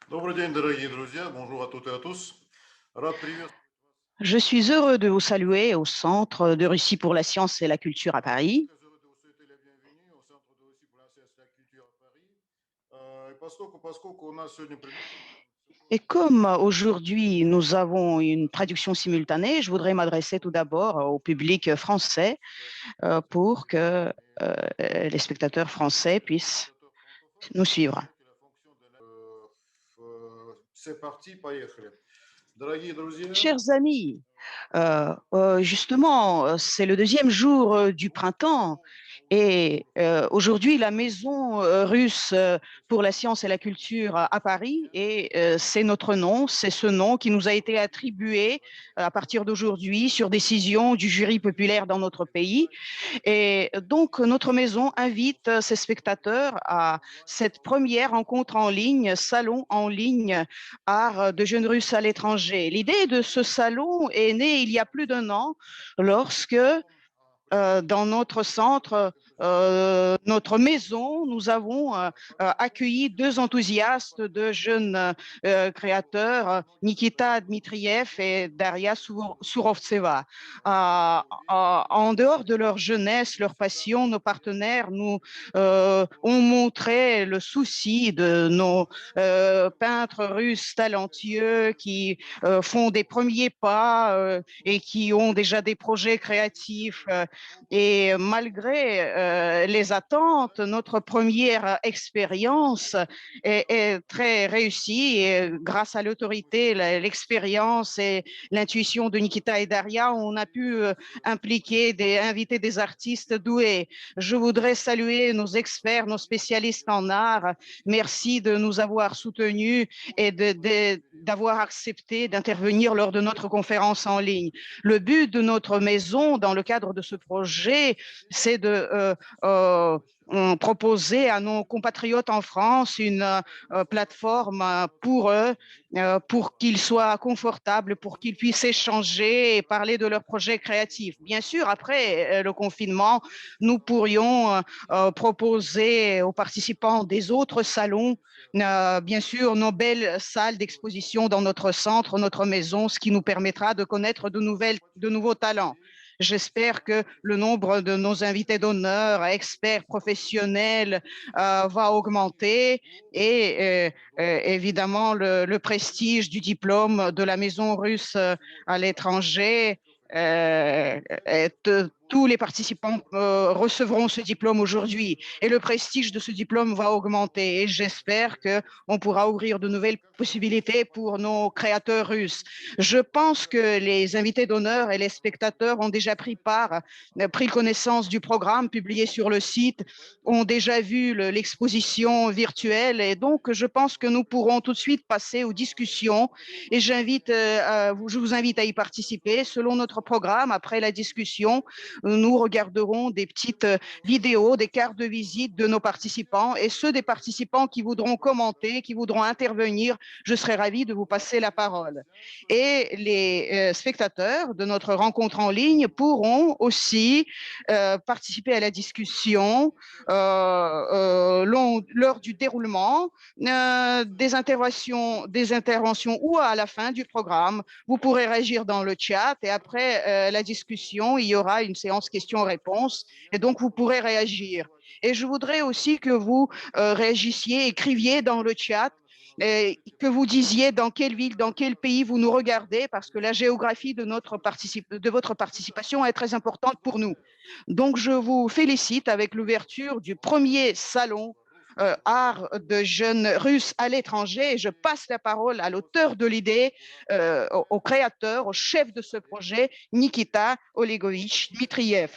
Добрый день, дорогие друзья. Bonjour à toutes et à tous. Рад приветствовать. Je suis heureux de vous saluer au Centre de Russie pour la science et la culture à Paris. Très heureux de vous souhaiter la bienvenue au Centre de Russie pour la science et la culture à Paris. И поскольку у нас сегодня Et comme aujourd'hui nous avons une traduction simultanée, je voudrais m'adresser tout d'abord au public français pour que les spectateurs français puissent nous suivre. C'est parti, поехали. Дорогие друзья, Chers amis, justement, c'est le deuxième jour du printemps et aujourd'hui, la Maison russe pour la science et la culture à Paris, et c'est notre nom, c'est ce nom qui nous a été attribué à partir d'aujourd'hui sur décision du jury populaire dans notre pays. Et donc, notre maison invite ses spectateurs à cette première rencontre en ligne, salon en ligne, art de jeunes Russes à l'étranger. L'idée de ce salon est née il y a plus d'un an lorsque dans notre centre, notre maison, nous avons accueilli deux enthousiastes, deux jeunes créateurs, Nikita Dmitriev et Daria Surovtseva. En dehors de leur jeunesse, leur passion, nos partenaires nous ont montré le souci de nos peintres russes talentueux qui font des premiers pas et qui ont déjà des projets créatifs. Et malgré les attentes, notre première expérience est très réussie. Et grâce à l'autorité, l'expérience et l'intuition de Nikita et Daria, on a pu inviter des artistes doués. Je voudrais saluer nos experts, nos spécialistes en art. Merci de nous avoir soutenus et d'avoir accepté d'intervenir lors de notre conférence en ligne. Le but de notre maison, dans le cadre de ce projet, c'est de proposer à nos compatriotes en France une plateforme pour eux, pour qu'ils soient confortables, pour qu'ils puissent échanger et parler de leurs projets créatifs. Bien sûr, après le confinement, nous pourrions proposer aux participants des autres salons, bien sûr, nos belles salles d'exposition dans notre centre, notre maison, ce qui nous permettra de connaître de nouveaux talents. J'espère que le nombre de nos invités d'honneur, experts professionnels, va augmenter et évidemment le prestige du diplôme de la Maison russe à l'étranger. Tous les participants recevront ce diplôme aujourd'hui et le prestige de ce diplôme va augmenter et j'espère qu'on pourra ouvrir de nouvelles possibilités pour nos créateurs russes. Je pense que les invités d'honneur et les spectateurs ont déjà pris connaissance du programme publié sur le site, ont déjà vu l'exposition virtuelle et donc je pense que nous pourrons tout de suite passer aux discussions et je vous invite à y participer. Selon notre programme, après la discussion, nous regarderons des petites vidéos, des cartes de visite de nos participants et ceux des participants qui voudront commenter, qui voudront intervenir, je serai ravie de vous passer la parole. Et les spectateurs de notre rencontre en ligne pourront aussi participer à la discussion lors du déroulement des interventions ou à la fin du programme. Vous pourrez réagir dans le chat et après la discussion, il y aura une séance questions-réponses et donc vous pourrez réagir. Et je voudrais aussi que vous réagissiez, écriviez dans le chat, que vous disiez dans quelle ville, dans quel pays vous nous regardez, parce que la géographie de votre participation est très importante pour nous. Donc, je vous félicite avec l'ouverture du premier salon art de jeunes russes à l'étranger et je passe la parole à l'auteur de l'idée, au créateur, au chef de ce projet, Nikita Olegovitch Dmitriev.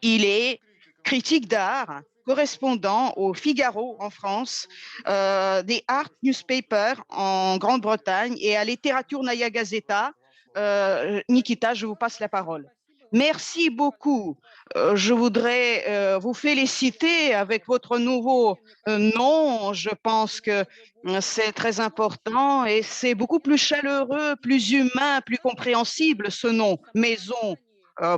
Il est critique d'art, correspondant au Figaro en France, des Art Newspapers en Grande-Bretagne et à Literaturnaia Gazeta. Nikita, je vous passe la parole. Merci beaucoup. Je voudrais vous féliciter avec votre nouveau nom. Je pense que c'est très important et c'est beaucoup plus chaleureux, plus humain, plus compréhensible ce nom, Maison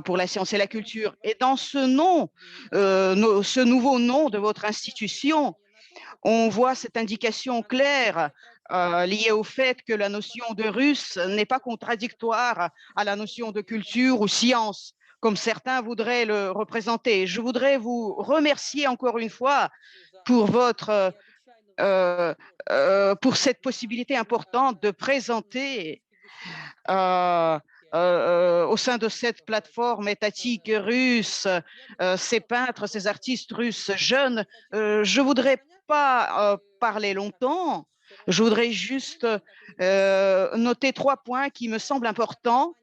pour la science et la culture. Et dans ce nom, ce nouveau nom de votre institution, on voit cette indication claire liée au fait que la notion de russe n'est pas contradictoire à la notion de culture ou science, comme certains voudraient le représenter. Je voudrais vous remercier encore une fois pour euh, pour cette possibilité importante de présenter euh, au sein de cette plateforme étatique russe, ces peintres, ces artistes russes jeunes. Je voudrais pas parler longtemps. Je voudrais juste noter 3 points qui me semblent importants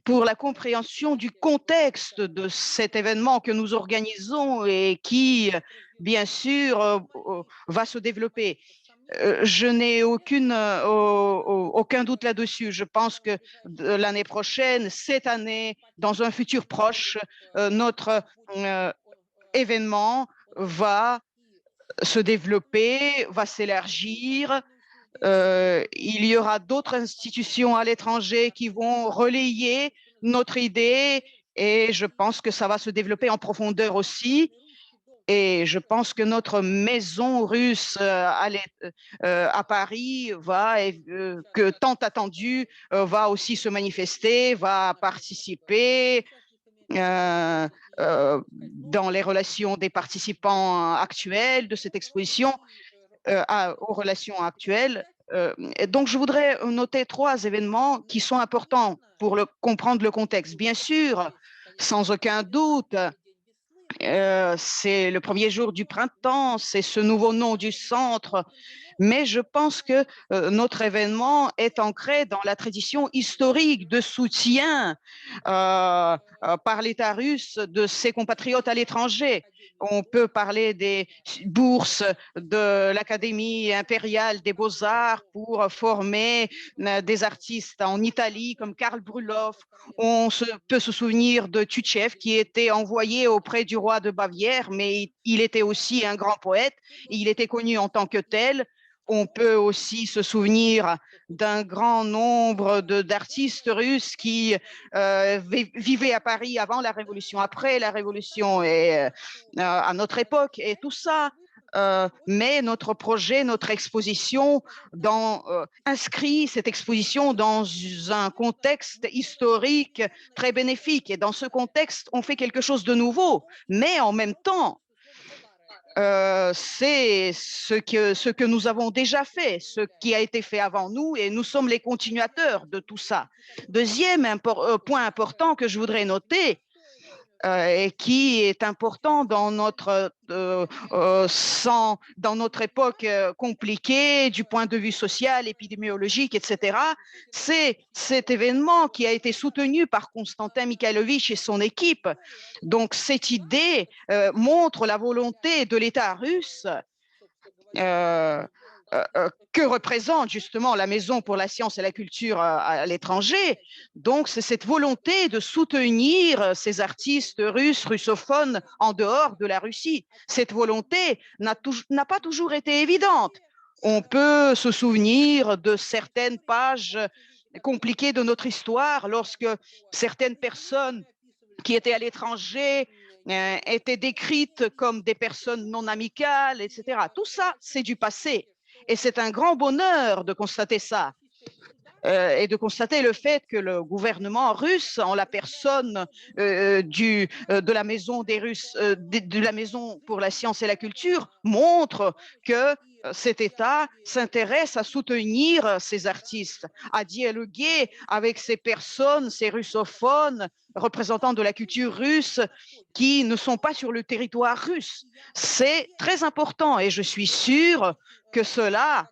pour la compréhension du contexte de cet événement que nous organisons et qui, bien sûr, va se développer. Je n'ai aucun doute là-dessus. Je pense que l'année prochaine, cette année, dans un futur proche, notre événement va se développer, va s'élargir. Il y aura d'autres institutions à l'étranger qui vont relayer notre idée et je pense que ça va se développer en profondeur aussi. Et je pense que notre maison russe à Paris que tant attendu, va aussi se manifester, va participer dans les relations des participants actuels de cette exposition aux relations actuelles. Donc, je voudrais noter 3 événements qui sont importants pour comprendre le contexte. Bien sûr, sans aucun doute, c'est le premier jour du printemps, c'est ce nouveau nom du centre, mais je pense que notre événement est ancré dans la tradition historique de soutien par l'État russe de ses compatriotes à l'étranger. On peut parler des bourses de l'Académie impériale des beaux-arts pour former des artistes en Italie comme Karl Brulov. Peut se souvenir de Tchétchev qui était envoyé auprès du roi de Bavière, mais il était aussi un grand poète. Il était connu en tant que tel. On peut aussi se souvenir d'un grand nombre d'artistes russes qui vivaient à Paris avant la Révolution, après la Révolution et à notre époque. Et tout ça met notre projet, notre exposition inscrit cette exposition dans un contexte historique très bénéfique. Et dans ce contexte, on fait quelque chose de nouveau, mais en même temps, c'est ce que nous avons déjà fait, ce qui a été fait avant nous, et nous sommes les continuateurs de tout ça. Deuxième point important que je voudrais noter, et qui est important dans notre époque compliquée du point de vue social, épidémiologique, etc. C'est cet événement qui a été soutenu par Konstantin Mikhailovitch et son équipe. Donc cette idée montre la volonté de l'État russe que représente justement la Maison pour la science et la culture à l'étranger. Donc, c'est cette volonté de soutenir ces artistes russes, russophones, en dehors de la Russie. Cette volonté n'a pas toujours été évidente. On peut se souvenir de certaines pages compliquées de notre histoire lorsque certaines personnes qui étaient à l'étranger étaient décrites comme des personnes non amicales, etc. Tout ça, c'est du passé. Et c'est un grand bonheur de constater ça. Et de constater le fait que le gouvernement russe, en la personne de la maison des Russes, de la maison pour la science et la culture, montre que cet État s'intéresse à soutenir ces artistes, à dialoguer avec ces personnes, ces russophones, représentants de la culture russe qui ne sont pas sur le territoire russe. C'est très important et je suis sûre que cela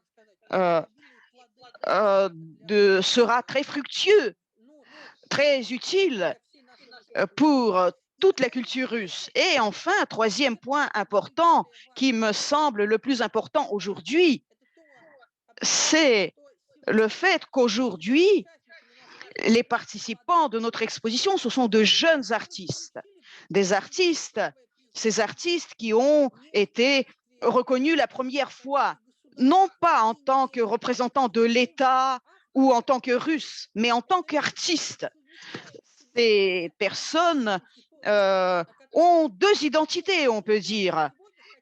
sera très fructueux, très utile pour toute la culture russe. Et enfin, troisième point important qui me semble le plus important aujourd'hui, c'est le fait qu'aujourd'hui, les participants de notre exposition, ce sont de jeunes artistes, ces artistes qui ont été reconnus la première fois, non pas en tant que représentants de l'État ou en tant que Russes, mais en tant qu'artistes. Ces personnes ont deux identités, on peut dire,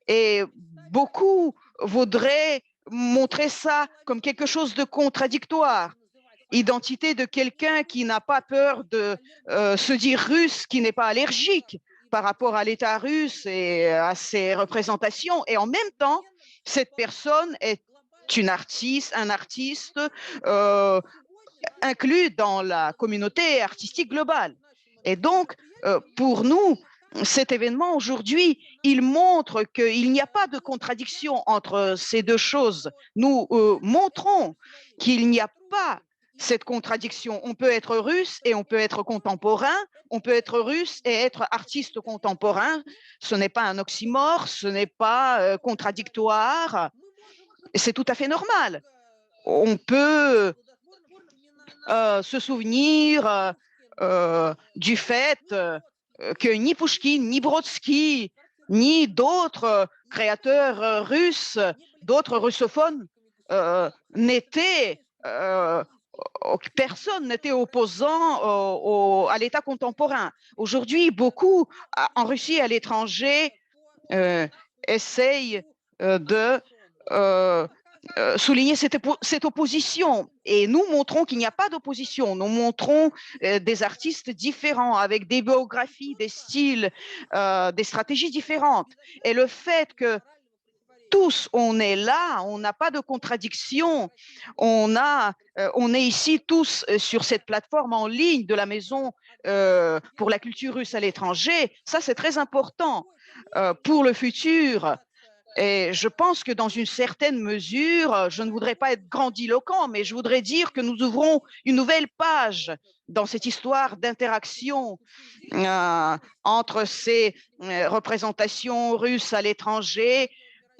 et beaucoup voudraient montrer ça comme quelque chose de contradictoire. Identité de quelqu'un qui n'a pas peur de se dire russe, qui n'est pas allergique par rapport à l'État russe et à ses représentations. Et en même temps, cette personne est un artiste inclus dans la communauté artistique globale. Et donc, pour nous, cet événement aujourd'hui, il montre qu'il n'y a pas de contradiction entre ces deux choses. Nous montrons qu'il n'y a pas cette contradiction. On peut être russe et on peut être contemporain, on peut être russe et être artiste contemporain. Ce n'est pas un oxymore, ce n'est pas contradictoire. C'est tout à fait normal. On peut se souvenir du fait que ni Pouchkine, ni Brodsky, ni d'autres créateurs russes, d'autres russophones personne n'était opposant à l'État contemporain. Aujourd'hui, beaucoup en Russie et à l'étranger essayent de souligner cette opposition. Et nous montrons qu'il n'y a pas d'opposition. Nous montrons des artistes différents, avec des biographies, des styles, des stratégies différentes. Et le fait que tous, on est là, on n'a pas de contradiction. On est ici tous sur cette plateforme en ligne de la Maison pour la culture russe à l'étranger. Ça, c'est très important pour le futur. Et je pense que dans une certaine mesure, je ne voudrais pas être grandiloquent, mais je voudrais dire que nous ouvrons une nouvelle page dans cette histoire d'interaction entre ces représentations russes à l'étranger,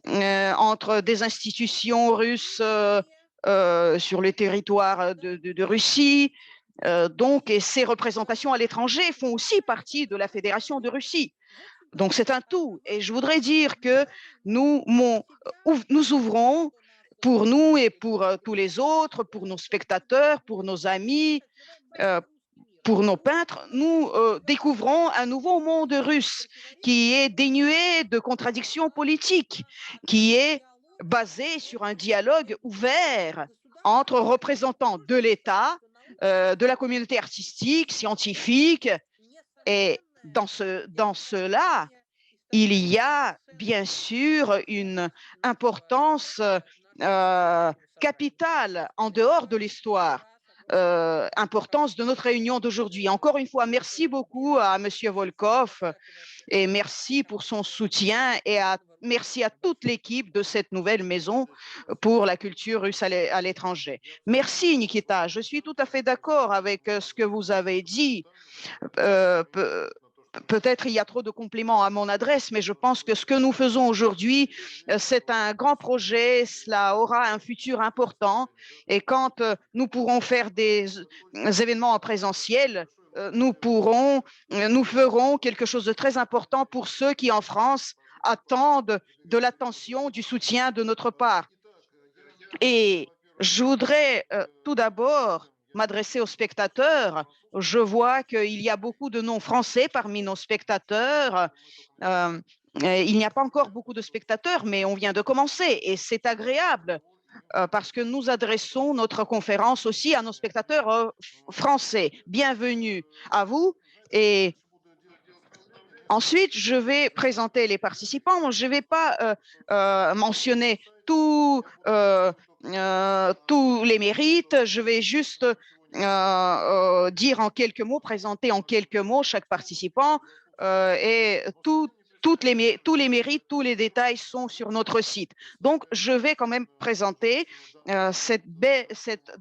entre des institutions russes sur le territoire de Russie. Donc, et ces représentations à l'étranger font aussi partie de la Fédération de Russie. Donc, c'est un tout. Et je voudrais dire que nous ouvrons pour nous et pour tous les autres, pour nos spectateurs, pour nos amis, pour nos peintres, nous découvrons un nouveau monde russe qui est dénué de contradictions politiques, qui est basé sur un dialogue ouvert entre représentants de l'État, de la communauté artistique, scientifique, et dans cela, il y a bien sûr une importance capitale en dehors de l'histoire, importance de notre réunion d'aujourd'hui. Encore une fois, merci beaucoup à M. Volkov et merci pour son soutien et merci à toute l'équipe de cette nouvelle maison pour la culture russe à l'étranger. Merci Nikita, je suis tout à fait d'accord avec ce que vous avez dit. Peut-être il y a trop de compliments à mon adresse, mais je pense que ce que nous faisons aujourd'hui, c'est un grand projet, cela aura un futur important. Et quand nous pourrons faire des événements en présentiel, nous ferons quelque chose de très important pour ceux qui, en France, attendent de l'attention, du soutien de notre part. Et je voudrais tout d'abord m'adresser aux spectateurs. Je vois qu'il y a beaucoup de noms français parmi nos spectateurs. Il n'y a pas encore beaucoup de spectateurs, mais on vient de commencer et c'est agréable parce que nous adressons notre conférence aussi à nos spectateurs français. Bienvenue à vous. Et ensuite, je vais présenter les participants. Je ne vais pas mentionner tous les mérites. Je vais juste dire en quelques mots, présenter en quelques mots chaque participant et tous les mérites, tous les détails sont sur notre site. Donc, je vais quand même présenter cette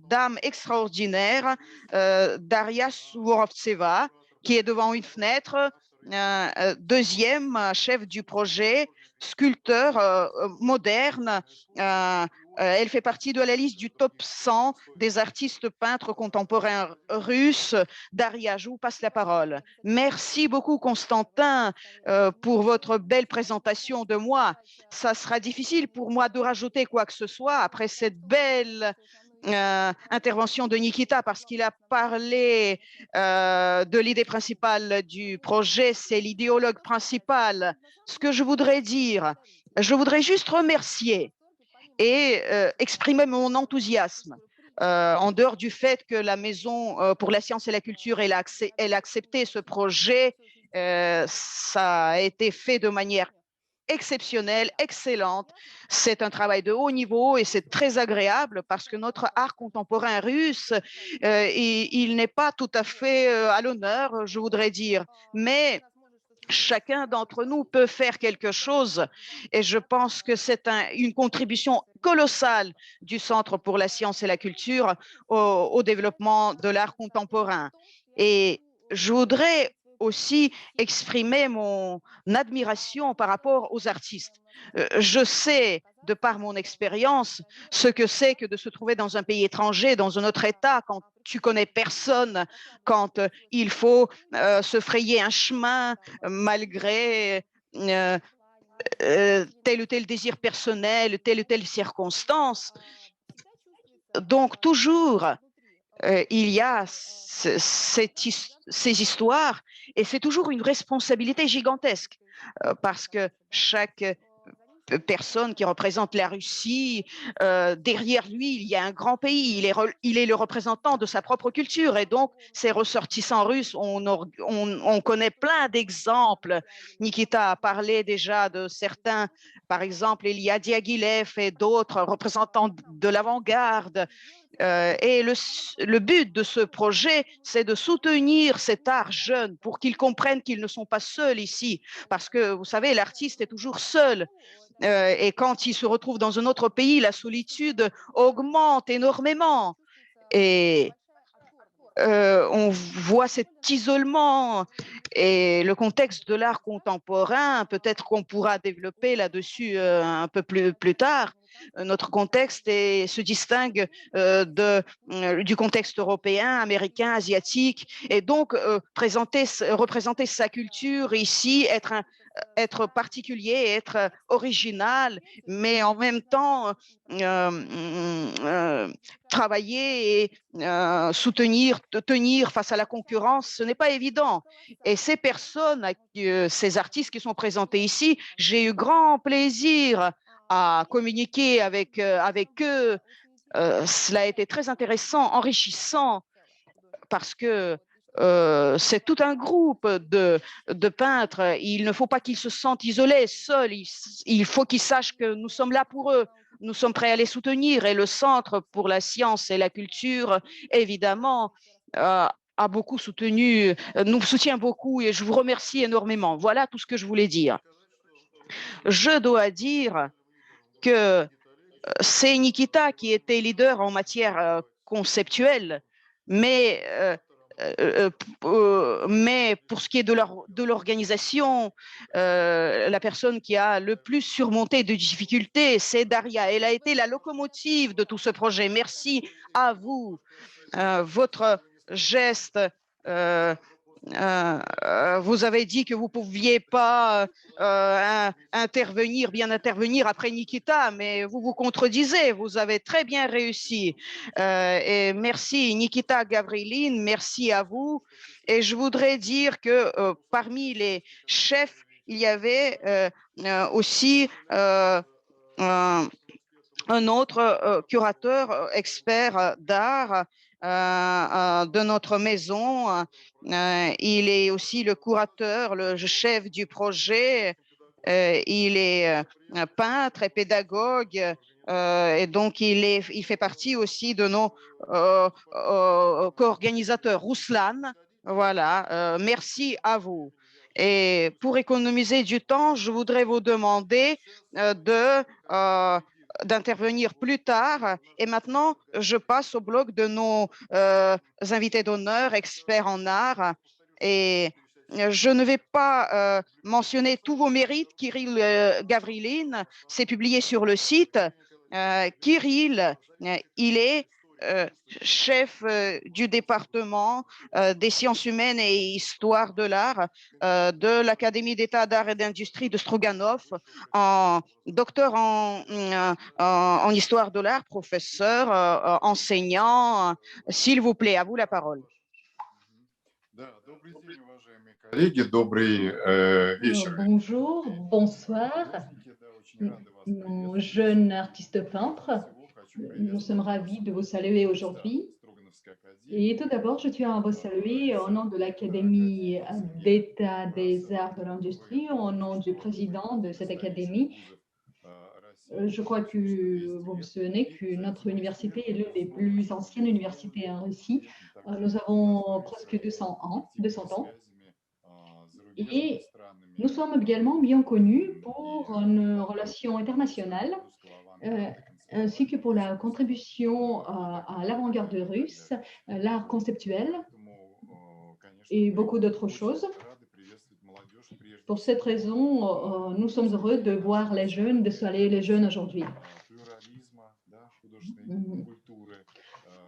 dame extraordinaire, Daria Suvorovtseva, qui est devant une fenêtre. deuxième chef du projet, sculpteur moderne. Elle fait partie de la liste du top 100 des artistes peintres contemporains russes. Daria, je vous passe la parole. Merci beaucoup, Constantin, pour votre belle présentation de moi. Ça sera difficile pour moi de rajouter quoi que ce soit après cette belle intervention de Nikita parce qu'il a parlé de l'idée principale du projet, c'est l'idéologue principal. Ce que je voudrais dire, je voudrais juste remercier et exprimer mon enthousiasme. En dehors du fait que la Maison pour la science et la culture elle a accepté ce projet, ça a été fait de manière exceptionnelle, excellente. C'est un travail de haut niveau et c'est très agréable parce que notre art contemporain russe, il n'est pas tout à fait à l'honneur, je voudrais dire, mais chacun d'entre nous peut faire quelque chose et je pense que c'est une contribution colossale du Centre pour la science et la culture au développement de l'art contemporain. Et je voudrais aussi exprimer mon admiration par rapport aux artistes. Je sais, de par mon expérience, ce que c'est que de se trouver dans un pays étranger, dans un autre État, quand tu connais personne, quand il faut se frayer un chemin malgré tel ou tel désir personnel, telle ou telle circonstance. Donc, toujours, il y a ces histoires et c'est toujours une responsabilité gigantesque parce que chaque personne qui représente la Russie, derrière lui, il y a un grand pays, il est le représentant de sa propre culture et donc ses ressortissants russes, on connaît plein d'exemples. Nikita a parlé déjà de certains, par exemple, Elia Diaghilev et d'autres représentants de l'avant-garde. Et le but de ce projet, c'est de soutenir cet art jeune pour qu'ils comprennent qu'ils ne sont pas seuls ici. Parce que, vous savez, l'artiste est toujours seul. Et quand il se retrouve dans un autre pays, la solitude augmente énormément. Et on voit cet isolement et le contexte de l'art contemporain, peut-être qu'on pourra développer là-dessus un peu plus tard. Notre contexte se distingue du contexte européen, américain, asiatique, et donc représenter sa culture ici, être particulier, être original, mais en même temps travailler et tenir face à la concurrence, ce n'est pas évident. Et ces personnes, ces artistes qui sont présentés ici, j'ai eu grand plaisir à communiquer avec eux. Cela a été très intéressant, enrichissant, parce que c'est tout un groupe de peintres. Il ne faut pas qu'ils se sentent isolés, seuls. Il faut qu'ils sachent que nous sommes là pour eux. Nous sommes prêts à les soutenir. Et le Centre pour la science et la culture, évidemment, a beaucoup soutenu, nous soutient beaucoup et je vous remercie énormément. Voilà tout ce que je voulais dire. Je dois dire que c'est Nikita qui était leader en matière conceptuelle, mais pour ce qui est de l'organisation, la personne qui a le plus surmonté de difficultés, c'est Daria. Elle a été la locomotive de tout ce projet. Merci à vous. Votre geste, vous avez dit que vous ne pouviez pas bien intervenir après Nikita, mais vous vous contredisez, vous avez très bien réussi. Et merci Nikita Gavrilin, merci à vous. Et je voudrais dire que parmi les chefs, il y avait aussi un autre curateur expert d'art de notre maison. Il est aussi le curateur, le chef du projet. Il est peintre et pédagogue. Et donc, il fait partie aussi de nos co-organisateurs. Ruslan, voilà, merci à vous. Et pour économiser du temps, je voudrais vous demander d'intervenir plus tard. Et maintenant, je passe au bloc de nos invités d'honneur, experts en art. Et je ne vais pas mentionner tous vos mérites. Kirill Gavrilin, c'est publié sur le site. Kirill, il est chef du département des sciences humaines et histoire de l'art de l'Académie d'État d'art et d'industrie de Stroganov, docteur en histoire de l'art, professeur, enseignant. S'il vous plaît, à vous la parole. Bonjour, bonsoir, mon jeune artiste peintre. Nous sommes ravis de vous saluer aujourd'hui. Et tout d'abord, je tiens à vous saluer au nom de l'Académie d'État des arts de l'industrie, au nom du président de cette académie. Je crois que vous vous souvenez que notre université est l'une des plus anciennes universités en Russie. Nous avons presque 200 ans. Et nous sommes également bien connus pour nos relations internationales, ainsi que pour la contribution à l'avant-garde russe, l'art conceptuel et beaucoup d'autres choses. Pour cette raison, nous sommes heureux de voir les jeunes, de saluer les jeunes aujourd'hui.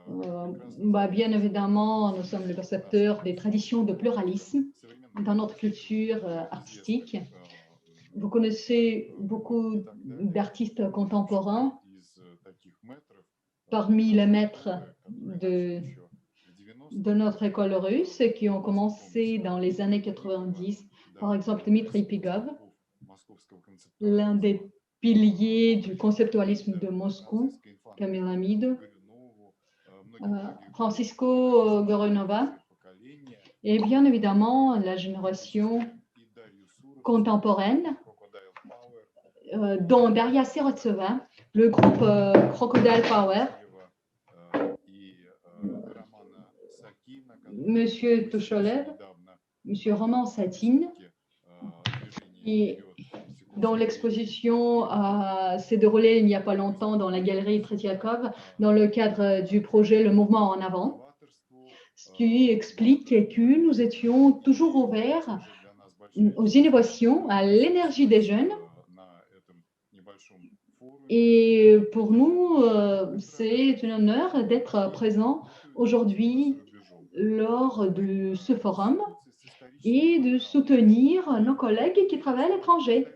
Bien évidemment, nous sommes les percepteurs des traditions de pluralisme dans notre culture artistique. Vous connaissez beaucoup d'artistes contemporains parmi les maîtres de notre école russe qui ont commencé dans les années 90. Par exemple, Dmitri Pigov, l'un des piliers du conceptualisme de Moscou, Kamil Hamid, Francisco Goronova, et bien évidemment la génération contemporaine, dont Daria Serotsova, le groupe Crocodile Power, Monsieur Tucholev, Monsieur Roman Satine, dont l'exposition s'est déroulée il n'y a pas longtemps dans la galerie Tretiakov dans le cadre du projet Le Mouvement en avant, ce qui explique que nous étions toujours ouverts aux innovations, à l'énergie des jeunes. Et pour nous, c'est un honneur d'être présent aujourd'hui lors de ce forum et de soutenir nos collègues qui travaillent à l'étranger.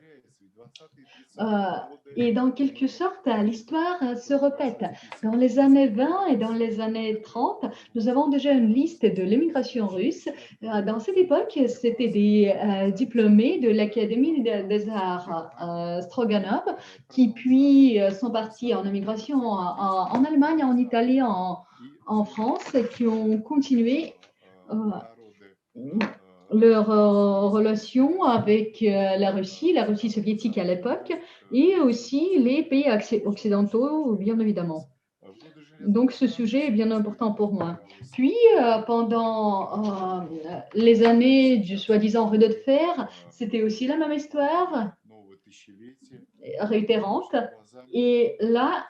Et dans quelque sorte, l'histoire se répète. Dans les années 20 et dans les années 30, nous avons déjà une liste de l'immigration russe. Dans cette époque, c'était des diplômés de l'Académie des arts Stroganov qui puis sont partis en immigration en Allemagne, en Italie, en France, et qui ont continué leur relation avec la Russie soviétique à l'époque, et aussi les pays occidentaux, bien évidemment. Donc, ce sujet est bien important pour moi. Puis, pendant les années du soi-disant rideau de fer, c'était aussi la même histoire, réitérante. Et là,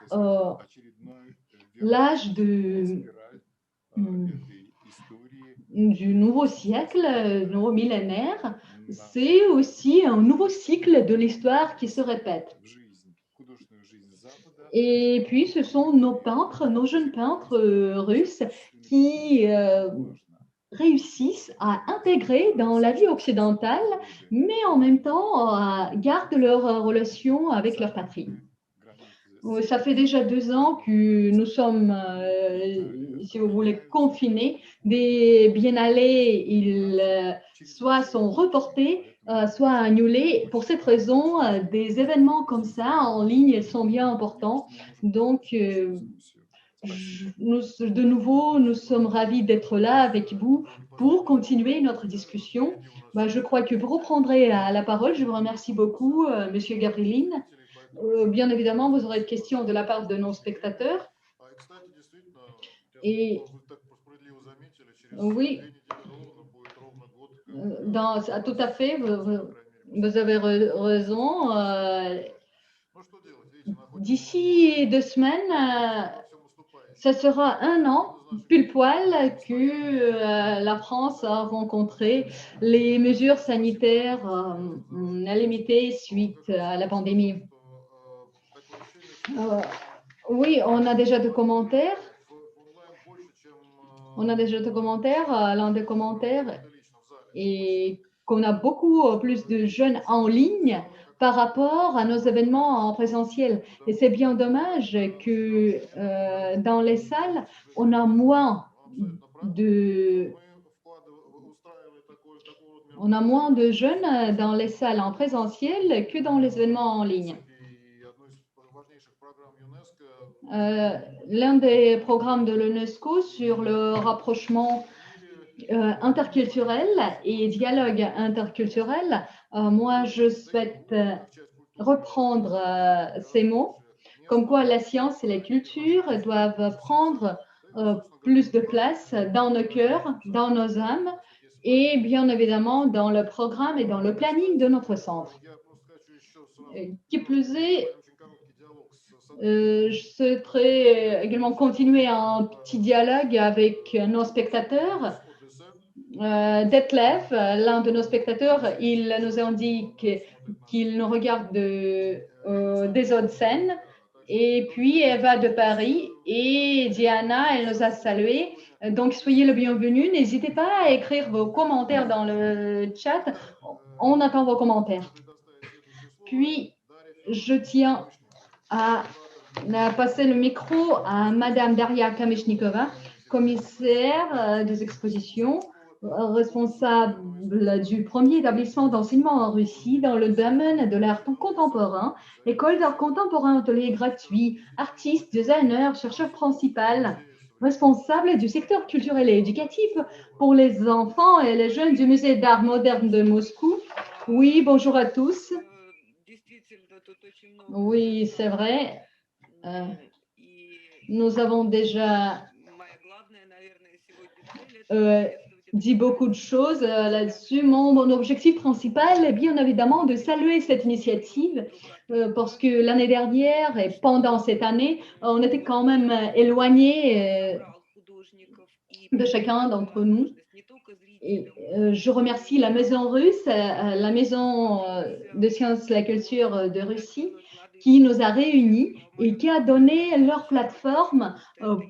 l'âge du nouveau siècle, du nouveau millénaire, c'est aussi un nouveau cycle de l'histoire qui se répète. Et puis, ce sont nos peintres, nos jeunes peintres russes qui réussissent à intégrer dans la vie occidentale, mais en même temps gardent leur relation avec leur patrie. Ça fait déjà 2 ans que nous sommes, si vous voulez, confinés. Des biennales, soit sont reportés, soit annulés. Pour cette raison, des événements comme ça en ligne sont bien importants. Donc, de nouveau, nous sommes ravis d'être là avec vous pour continuer notre discussion. Je crois que vous reprendrez la parole. Je vous remercie beaucoup, Monsieur Gavrilin. Bien évidemment, vous aurez des questions de la part de nos spectateurs. Et oui, tout à fait, vous avez raison. D'ici 2 semaines, Ce sera 1 an, pile poil, que la France a rencontré les mesures sanitaires limitées suite à la pandémie. Oui, on a déjà des commentaires. On a déjà des commentaires. L'un des commentaires est qu'on a beaucoup plus de jeunes en ligne par rapport à nos événements en présentiel. Et c'est bien dommage que dans les salles, on a moins de jeunes dans les salles en présentiel que dans les événements en ligne. L'un des programmes de l'UNESCO sur le rapprochement interculturel et dialogue interculturel, moi je souhaite reprendre ces mots, comme quoi la science et la culture doivent prendre plus de place dans nos cœurs, dans nos âmes et bien évidemment dans le programme et dans le planning de notre centre. Qui plus est, je souhaiterais également continuer un petit dialogue avec nos spectateurs. Detlef, l'un de nos spectateurs, il nous indique qu'il nous regarde des Hauts-de-Seine. Et puis Eva de Paris et Diana, elle nous a salués. Donc, soyez le bienvenu. N'hésitez pas à écrire vos commentaires dans le chat. On attend vos commentaires. Puis, je tiens à passer le micro à Madame Daria Kameshnikova, commissaire des expositions, responsable du premier établissement d'enseignement en Russie dans le domaine de l'art contemporain, école d'art contemporain, atelier gratuit, artiste, designer, chercheur principal, responsable du secteur culturel et éducatif pour les enfants et les jeunes du musée d'art moderne de Moscou. Oui, bonjour à tous. Oui, c'est vrai. Nous avons déjà dit beaucoup de choses là-dessus. Mon objectif principal est bien évidemment de saluer cette initiative parce que l'année dernière et pendant cette année, on était quand même éloignés de chacun d'entre nous. Et je remercie la Maison Russe, la Maison de sciences et la culture de Russie, qui nous a réunis et qui a donné leur plateforme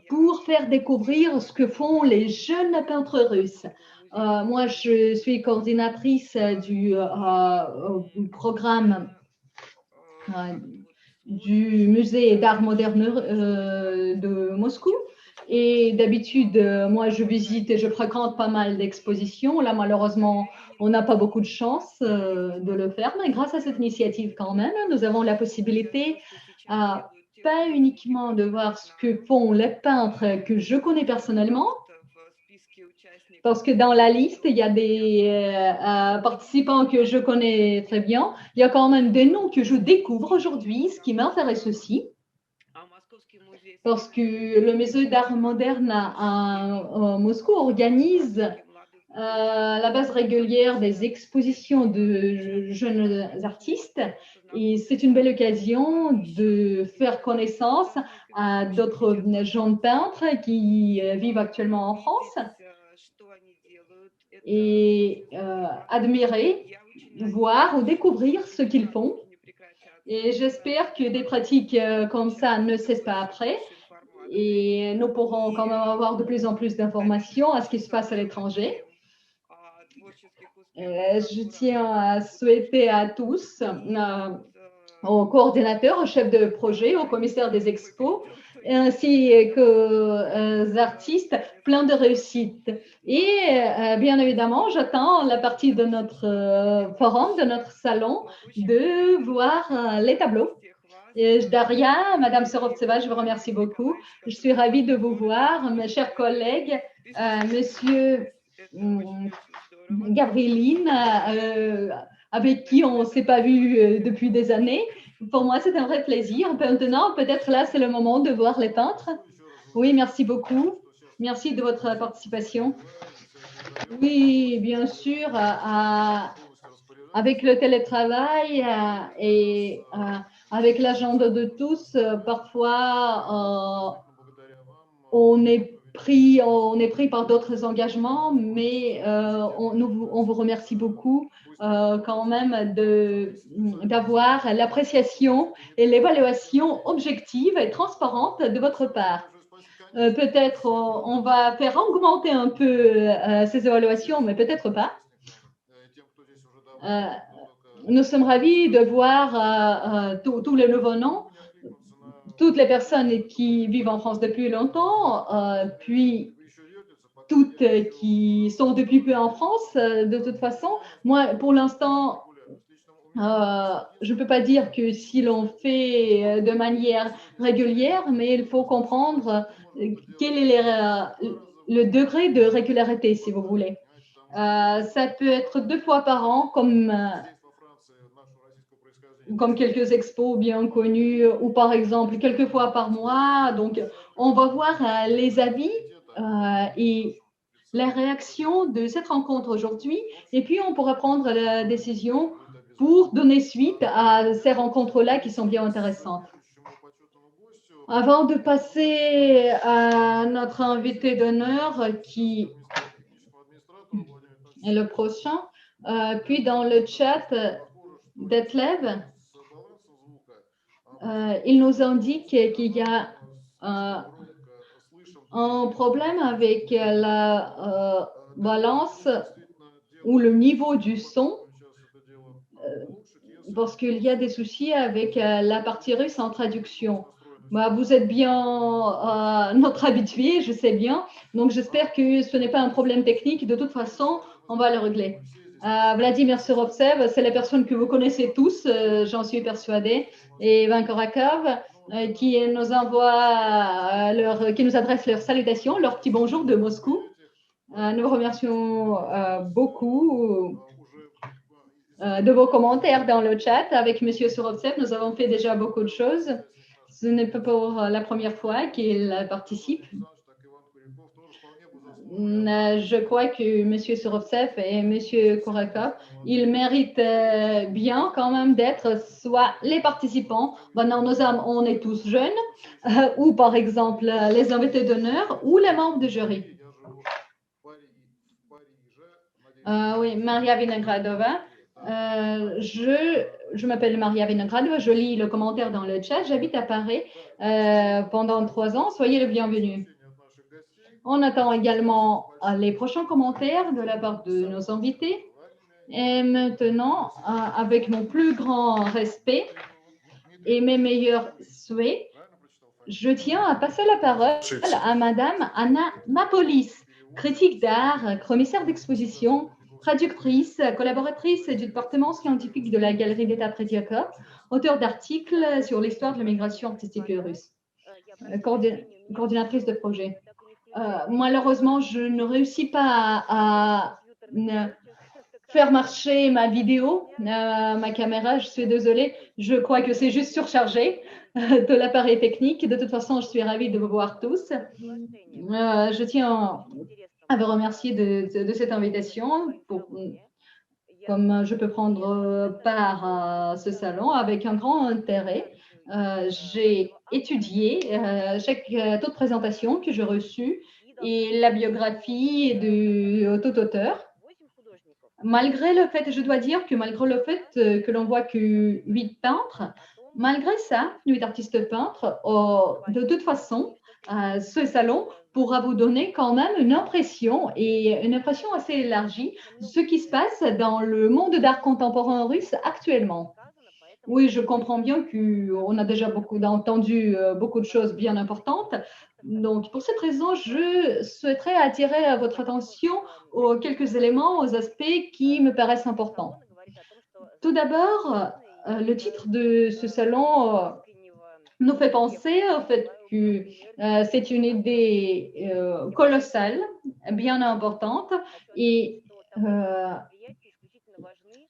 pour faire découvrir ce que font les jeunes peintres russes. Moi, je suis coordinatrice du programme du musée d'art moderne de Moscou. Et d'habitude, moi, je visite et je fréquente pas mal d'expositions. Là, malheureusement, on n'a pas beaucoup de chance de le faire, mais grâce à cette initiative quand même, nous avons la possibilité pas uniquement de voir ce que font les peintres que je connais personnellement, parce que dans la liste, il y a des participants que je connais très bien. Il y a quand même des noms que je découvre aujourd'hui, ce qui m'intéresse aussi. Parce que le musée d'art moderne à Moscou organise la base régulière des expositions de jeunes artistes et c'est une belle occasion de faire connaissance à d'autres jeunes peintres qui vivent actuellement en France et admirer, voir ou découvrir ce qu'ils font. Et j'espère que des pratiques comme ça ne cessent pas après. Et nous pourrons quand même avoir de plus en plus d'informations à ce qui se passe à l'étranger. Je tiens à souhaiter à tous, aux coordinateurs, aux chefs de projet, aux commissaires des expos, ainsi qu'aux artistes, plein de réussite. Et bien évidemment, j'attends la partie de notre forum, de notre salon, de voir les tableaux. Et Daria, Madame Serovtseva, je vous remercie beaucoup. Je suis ravie de vous voir, mes chers collègues, Monsieur Gavrieline, avec qui on ne s'est pas vu depuis des années. Pour moi, c'est un vrai plaisir. Maintenant, peut-être là, c'est le moment de voir les peintres. Oui, merci beaucoup. Merci de votre participation. Oui, bien sûr, avec le télétravail et avec l'agenda de tous, parfois on est pris par d'autres engagements, mais on vous remercie beaucoup quand même d'avoir l'appréciation et l'évaluation objective et transparente de votre part. Peut-être on va faire augmenter un peu ces évaluations, mais peut-être pas. Nous sommes ravis de voir tous les nouveaux noms, toutes les personnes qui vivent en France depuis longtemps, puis toutes qui sont depuis peu en France. De toute façon, moi, pour l'instant, je ne peux pas dire que si l'on fait de manière régulière, mais il faut comprendre quel est le degré de régularité, si vous voulez. Ça peut être 2 fois par an, comme quelques expos bien connus, ou par exemple quelques fois par mois. Donc, on va voir les avis et les réactions de cette rencontre aujourd'hui, et puis on pourra prendre la décision pour donner suite à ces rencontres-là qui sont bien intéressantes. Avant de passer à notre invité d'honneur qui est le prochain, puis dans le chat, Detlev, il nous indique qu'il y a un problème avec la balance ou le niveau du son, parce qu'il y a des soucis avec la partie russe en traduction. Bah, vous êtes bien notre habitué, je sais bien, donc j'espère que ce n'est pas un problème technique. De toute façon, on va le régler. Vladimir Surovtsev, c'est la personne que vous connaissez tous, j'en suis persuadée, et Ivan Korakov, qui nous envoie qui nous adresse leurs salutations, leur petit bonjour de Moscou. Nous vous remercions beaucoup de vos commentaires dans le chat. Avec M. Surovtsev, nous avons fait déjà beaucoup de choses. Ce n'est pas pour la première fois qu'il participe. Je crois que M. Surovtsev et M. Korakov, ils méritent bien quand même d'être soit les participants, dans nos âmes, on est tous jeunes, ou par exemple les invités d'honneur ou les membres du jury. Oui, Maria Vinogradova. Je m'appelle Maria Vinogradova, je lis le commentaire dans le chat. J'habite à Paris pendant 3 ans. Soyez le bienvenu. On attend également les prochains commentaires de la part de nos invités. Et maintenant, avec mon plus grand respect et mes meilleurs souhaits, je tiens à passer la parole à Madame Anna Mapolis, critique d'art, commissaire d'exposition, traductrice, collaboratrice du département scientifique de la Galerie d'État Tretiakov, auteur d'articles sur l'histoire de la migration artistique russe, coordinatrice de projet. Malheureusement, je ne réussis pas à faire marcher ma vidéo, ma caméra, je suis désolée. Je crois que c'est juste surchargé de l'appareil technique. De toute façon, je suis ravie de vous voir tous. Je tiens à vous remercier de cette invitation. Comme je peux prendre part à ce salon avec un grand intérêt, j'ai étudié toute présentation que j'ai reçue et la biographie de tout auteur. Malgré le fait, je dois dire que malgré le fait que l'on voit que 8 peintres, malgré ça, 8 artistes peintres, de toute façon, ce salon pourra vous donner quand même une impression et une impression assez élargie de ce qui se passe dans le monde d'art contemporain russe actuellement. Oui, je comprends bien qu'on a déjà entendu beaucoup de choses bien importantes. Donc, pour cette raison, je souhaiterais attirer votre attention aux quelques éléments, aux aspects qui me paraissent importants. Tout d'abord, le titre de ce salon nous fait penser au fait que c'est une idée colossale, bien importante, et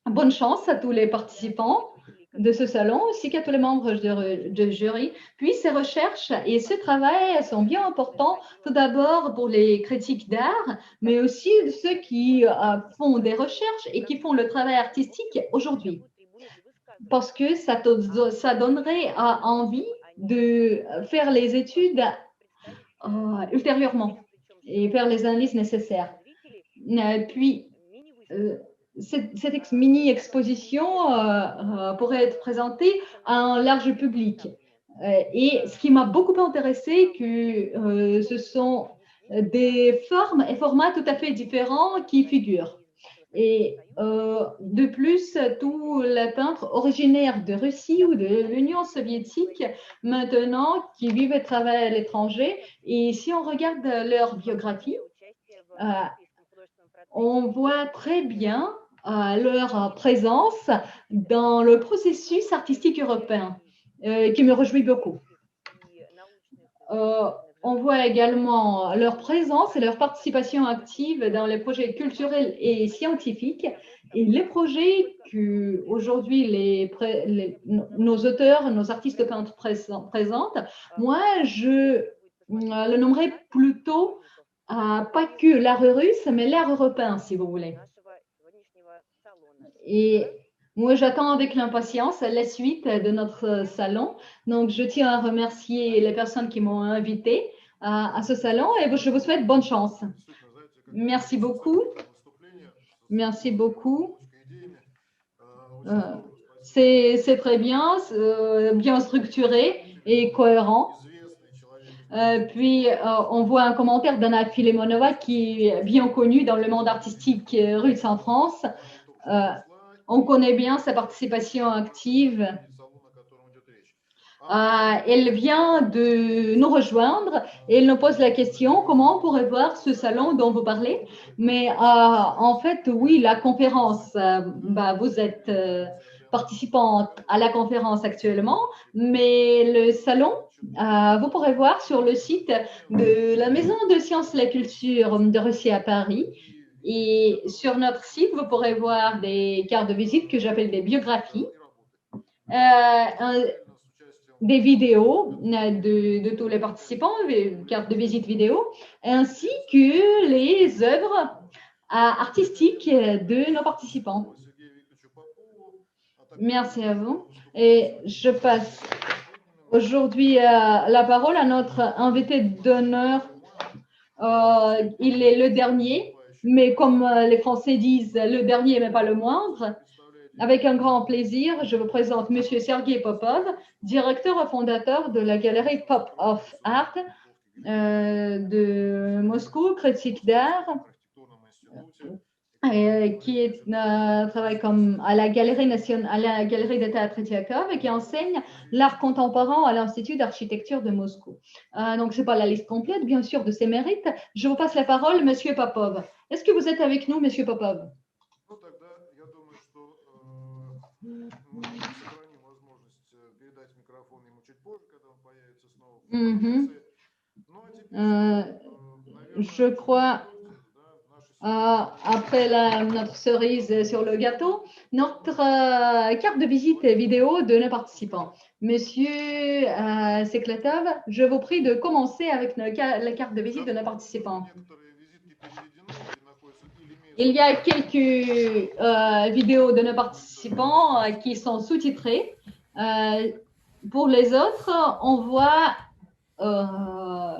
bonne chance à tous les participants de ce salon, ainsi qu'à tous les membres du jury. Puis ces recherches et ce travail sont bien importants, tout d'abord pour les critiques d'art, mais aussi ceux qui font des recherches et qui font le travail artistique aujourd'hui. Parce que ça donnerait envie de faire les études ultérieurement et faire les analyses nécessaires. Puis, cette mini-exposition pourrait être présentée à un large public. Et ce qui m'a beaucoup intéressé, que ce sont des formes et formats tout à fait différents qui figurent. Et de plus, tous les peintres originaires de Russie ou de l'Union soviétique, maintenant, qui vivent et travaillent à l'étranger, et si on regarde leur biographie, on voit très bien leur présence dans le processus artistique européen, qui me réjouit beaucoup. On voit également leur présence et leur participation active dans les projets culturels et scientifiques et les projets que aujourd'hui nos auteurs, nos artistes peintres présentent. Moi, je le nommerais plutôt pas que l'art russe, mais l'art européen, si vous voulez. Et moi, j'attends avec l'impatience la suite de notre salon. Donc, je tiens à remercier les personnes qui m'ont invité à ce salon et je vous souhaite bonne chance. Merci beaucoup. Merci beaucoup. C'est très bien, bien structuré et cohérent. Puis, on voit un commentaire d'Anna Filemonova qui est bien connue dans le monde artistique russe en France. On connaît bien sa participation active. Elle vient de nous rejoindre et elle nous pose la question comment on pourrait voir ce salon dont vous parlez. Mais en fait, oui, la conférence, vous êtes participante à la conférence actuellement, mais le salon, vous pourrez voir sur le site de la Maison de Sciences et la Culture de Russie à Paris. Et sur notre site, vous pourrez voir des cartes de visite que j'appelle des biographies, des vidéos de tous les participants, des cartes de visite vidéo, ainsi que les œuvres artistiques de nos participants. Merci à vous. Et je passe aujourd'hui la parole à notre invité d'honneur. Il est le dernier, mais comme les Français disent, le dernier mais pas le moindre. Avec un grand plaisir, je vous présente M. Sergei Popov, directeur et fondateur de la galerie Pop of Art de Moscou, critique d'art, qui travaille à la Galerie de théâtre Tretiakov et qui enseigne l'art contemporain à l'Institut d'architecture de Moscou. Donc, ce n'est pas la liste complète, bien sûr, de ses mérites. Je vous passe la parole, M. Popov. Est-ce que vous êtes avec nous, M. Popov? Je crois, après notre cerise sur le gâteau, notre carte de visite vidéo de nos participants. Monsieur Sekletov, je vous prie de commencer avec la carte de visite de nos participants. Il y a quelques vidéos de nos participants qui sont sous-titrées. Pour les autres, on voit, on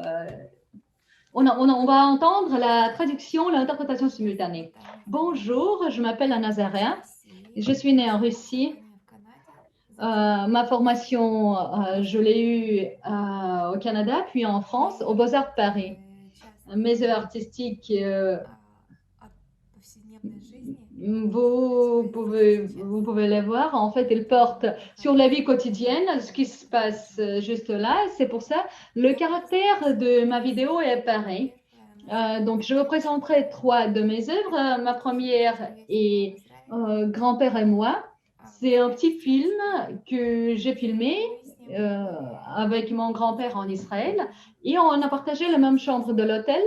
va entendre la traduction, l'interprétation simultanée. Bonjour, je m'appelle Anna Zaria. Je suis née en Russie. Ma formation, je l'ai eue au Canada, puis en France, au Beaux-Arts de Paris. Mes œuvres artistiques, vous pouvez les voir. En fait, ils portent sur la vie quotidienne, ce qui se passe juste là. C'est pour ça le caractère de ma vidéo est pareil. Donc, je vous présenterai 3 de mes œuvres. Ma première est Grand-père et moi. C'est un petit film que j'ai filmé avec mon grand-père en Israël et on a partagé la même chambre de l'hôtel.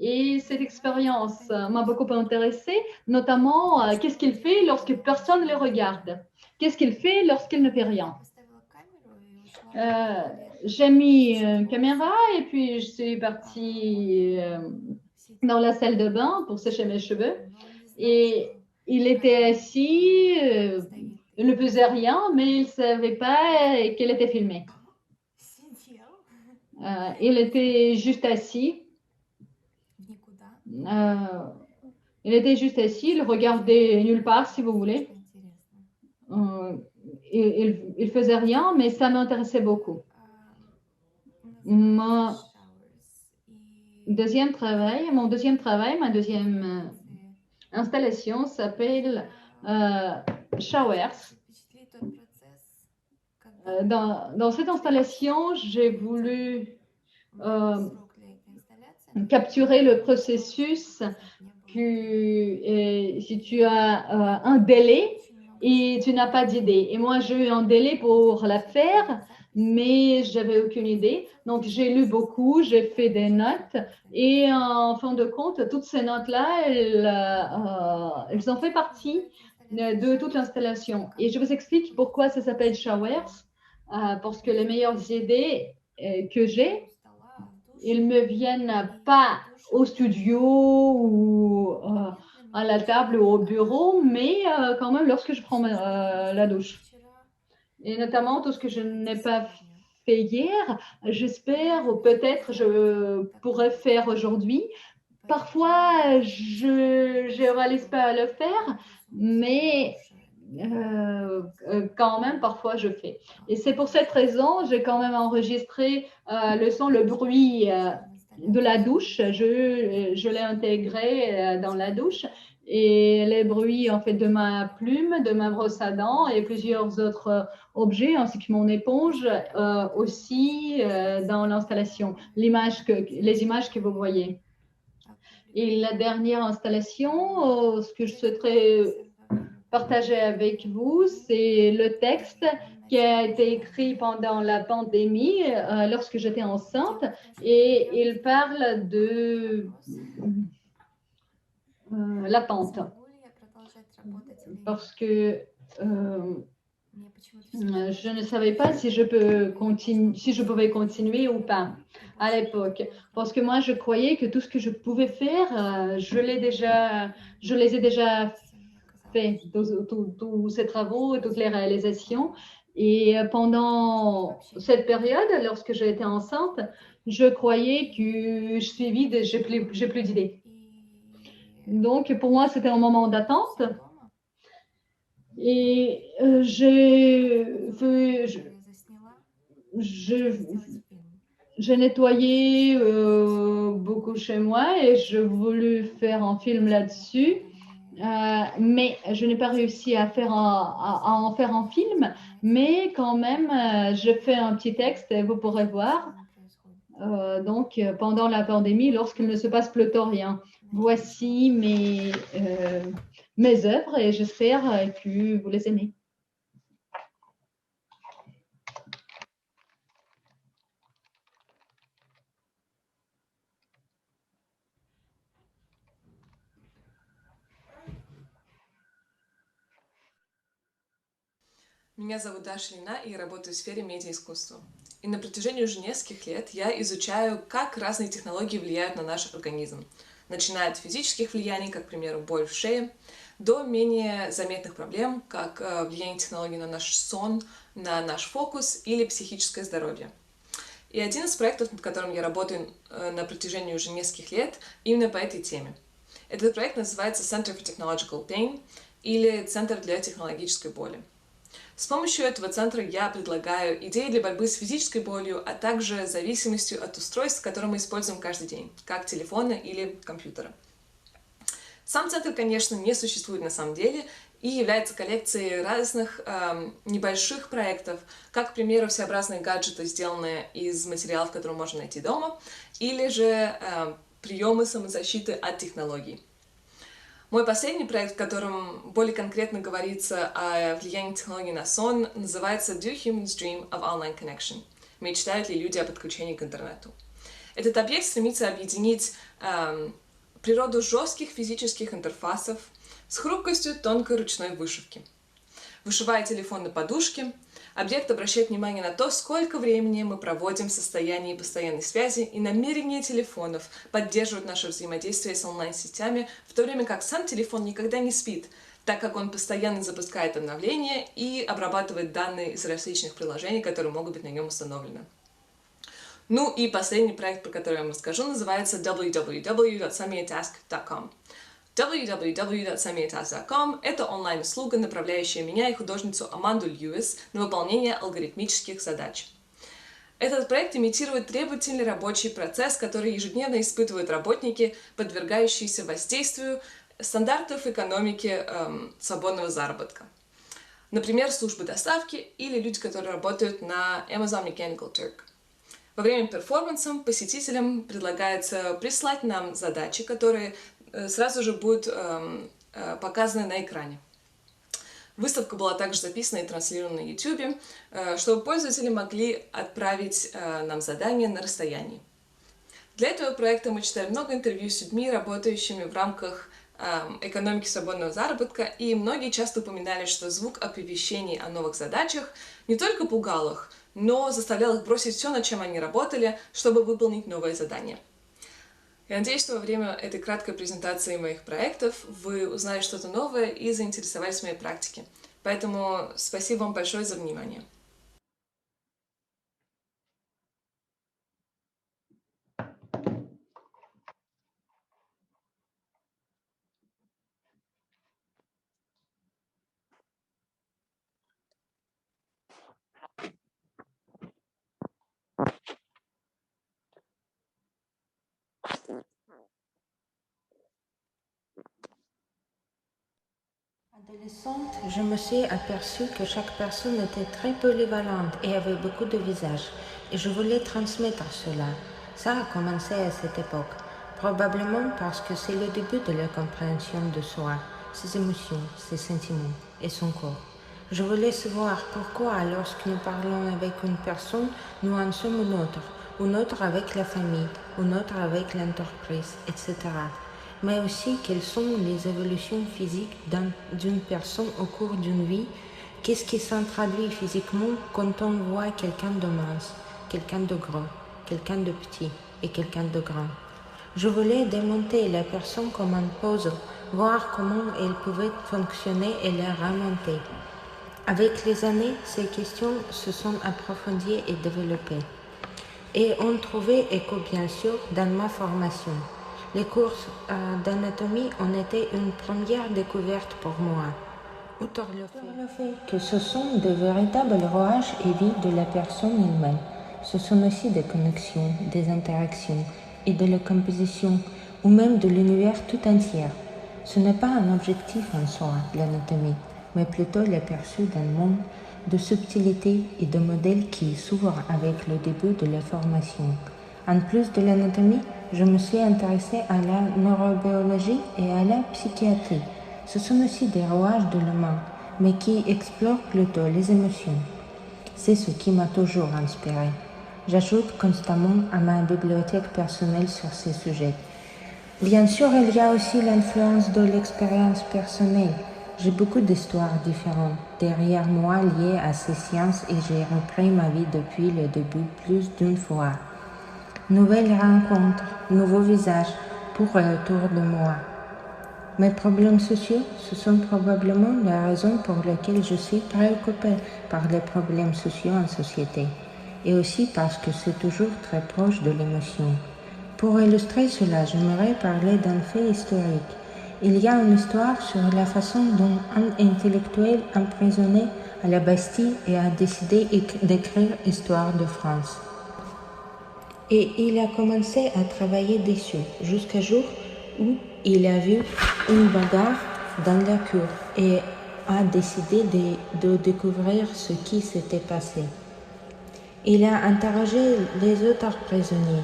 Et cette expérience m'a beaucoup intéressée, notamment qu'est-ce qu'il fait lorsque personne ne le regarde? Qu'est-ce qu'il fait lorsqu'il ne fait rien? J'ai mis une caméra et puis je suis partie dans la salle de bain pour sécher mes cheveux. Et il était assis, il ne faisait rien, mais il ne savait pas qu'il était filmé. Il était juste assis. Il était juste assis, il regardait nulle part, si vous voulez. Il faisait rien, mais ça m'intéressait beaucoup. Mon deuxième travail, ma deuxième installation s'appelle Showers. Dans cette installation, j'ai voulu capturer le processus que si tu as un délai et tu n'as pas d'idée. Et moi, j'ai eu un délai pour la faire, mais j'avais aucune idée. Donc, j'ai lu beaucoup, j'ai fait des notes et en fin de compte, toutes ces notes-là, elles ont fait partie de toute l'installation. Et je vous explique pourquoi ça s'appelle Showers, parce que les meilleures idées que j'ai, ils ne me viennent pas au studio ou à la table ou au bureau, mais quand même lorsque je prends la douche. Et notamment tout ce que je n'ai pas fait hier, j'espère ou peut-être je pourrais faire aujourd'hui. Parfois, je ne réalise pas à le faire, mais quand même, parfois, je fais. Et c'est pour cette raison, j'ai quand même enregistré le son, le bruit de la douche. Je l'ai intégré dans la douche. Et les bruits en fait de ma plume, de ma brosse à dents et plusieurs autres objets, ainsi que mon éponge aussi dans l'installation. Les images que vous voyez. Et la dernière installation, ce que je souhaiterais partager avec vous, c'est le texte qui a été écrit pendant la pandémie lorsque j'étais enceinte et il parle de l'attente. Parce que je ne savais pas si je pouvais continuer ou pas à l'époque. Parce que moi, je croyais que tout ce que je pouvais faire, je les ai déjà fait, tous ces travaux, toutes les réalisations. Et pendant cette période, lorsque j'ai été enceinte, je croyais que je suis vide, j'ai plus d'idées. Donc, pour moi, c'était un moment d'attente. Et j'ai nettoyé beaucoup chez moi et je voulais faire un film là-dessus. Mais je n'ai pas réussi à en faire un film, mais quand même, je fais un petit texte et vous pourrez voir. Donc, pendant la pandémie, lorsqu'il ne se passe plus rien, voici mes œuvres et j'espère que vous les aimez. Меня зовут Даша Ильина, и я работаю в сфере медиаискусства. И на протяжении уже нескольких лет я изучаю, как разные технологии влияют на наш организм. Начиная от физических влияний, как, к примеру, боль в шее, до менее заметных проблем, как влияние технологий на наш сон, на наш фокус или психическое здоровье. И один из проектов, над которым я работаю на протяжении уже нескольких лет, именно по этой теме. Этот проект называется Center for Technological Pain, или Центр для технологической боли. С помощью этого центра я предлагаю идеи для борьбы с физической болью, а также зависимостью от устройств, которые мы используем каждый день, как телефона или компьютера. Сам центр, конечно, не существует на самом деле и является коллекцией разных небольших проектов, как, к примеру, всеобразные гаджеты, сделанные из материалов, которые можно найти дома, или же приемы самозащиты от технологий. Мой последний проект, в котором более конкретно говорится о влиянии технологий на сон, называется Do Humans Dream of Online Connection? Мечтают ли люди о подключении к интернету? Этот объект стремится объединить природу жестких физических интерфасов с хрупкостью тонкой ручной вышивки. Вышивая телефон на подушке, объект обращает внимание на то, сколько времени мы проводим в состоянии постоянной связи, и намерение телефонов поддерживают наше взаимодействие с онлайн-сетями, в то время как сам телефон никогда не спит, так как он постоянно запускает обновления и обрабатывает данные из различных приложений, которые могут быть на нем установлены. Ну и последний проект, про который я вам расскажу, называется www.samiatask.com. www.samiatask.com – это онлайн-услуга, направляющая меня и художницу Аманду Льюис на выполнение алгоритмических задач. Этот проект имитирует требовательный рабочий процесс, который ежедневно испытывают работники, подвергающиеся воздействию стандартов экономики свободного заработка. Например, службы доставки или люди, которые работают на Amazon Mechanical Turk. Во время перформанса посетителям предлагается прислать нам задачи, которые сразу же будут показаны на экране. Выставка была также записана и транслирована на YouTube, чтобы пользователи могли отправить нам задания на расстоянии. Для этого проекта мы читали много интервью с людьми, работающими в рамках экономики свободного заработка, и многие часто упоминали, что звук оповещений о новых задачах не только пугал их, но заставлял их бросить все, над чем они работали, чтобы выполнить новое задание. Я надеюсь, что во время этой краткой презентации моих проектов вы узнали что-то новое и заинтересовались моей практике. Поэтому спасибо вам большое за внимание. Adolescente, je me suis aperçue que chaque personne était très polyvalente et avait beaucoup de visages, et je voulais transmettre cela. Ça a commencé à cette époque, probablement parce que c'est le début de la compréhension de soi, ses émotions, ses sentiments et son corps. Je voulais savoir pourquoi, lorsque nous parlons avec une personne, nous en sommes une autre avec la famille, une autre avec l'entreprise, etc. Mais aussi quelles sont les évolutions physiques d'une personne au cours d'une vie, qu'est-ce qui s'en traduit physiquement quand on voit quelqu'un de mince, quelqu'un de gros, quelqu'un de petit et quelqu'un de grand. Je voulais démonter la personne comme un puzzle, voir comment elle pouvait fonctionner et la remonter. Avec les années, ces questions se sont approfondies et développées. Et ont trouvé écho bien sûr dans ma formation. Les cours d'anatomie ont été une première découverte pour moi. Outre le fait que ce sont de véritables rouages et vies de la personne elle-même, ce sont aussi des connexions, des interactions et de la composition ou même de l'univers tout entier. Ce n'est pas un objectif en soi, l'anatomie, mais plutôt l'aperçu d'un monde de subtilité et de modèles qui s'ouvrent avec le début de la formation. En plus de l'anatomie, je me suis intéressée à la neurobiologie et à la psychiatrie. Ce sont aussi des rouages de l'humain, mais qui explorent plutôt les émotions. C'est ce qui m'a toujours inspirée. J'ajoute constamment à ma bibliothèque personnelle sur ces sujets. Bien sûr, il y a aussi l'influence de l'expérience personnelle. J'ai beaucoup d'histoires différentes derrière moi liées à ces sciences et j'ai repris ma vie depuis le début plus d'une fois. Nouvelles rencontres, nouveaux visages pour et autour de moi. Mes problèmes sociaux, ce sont probablement la raison pour laquelle je suis préoccupée par les problèmes sociaux en société, et aussi parce que c'est toujours très proche de l'émotion. Pour illustrer cela, j'aimerais parler d'un fait historique. Il y a une histoire sur la façon dont un intellectuel emprisonné à la Bastille a décidé d'écrire Histoire de France. Et il a commencé à travailler dessus jusqu'à jour où il a vu une bagarre dans la cour et a décidé de découvrir ce qui s'était passé. Il a interrogé les autres prisonniers,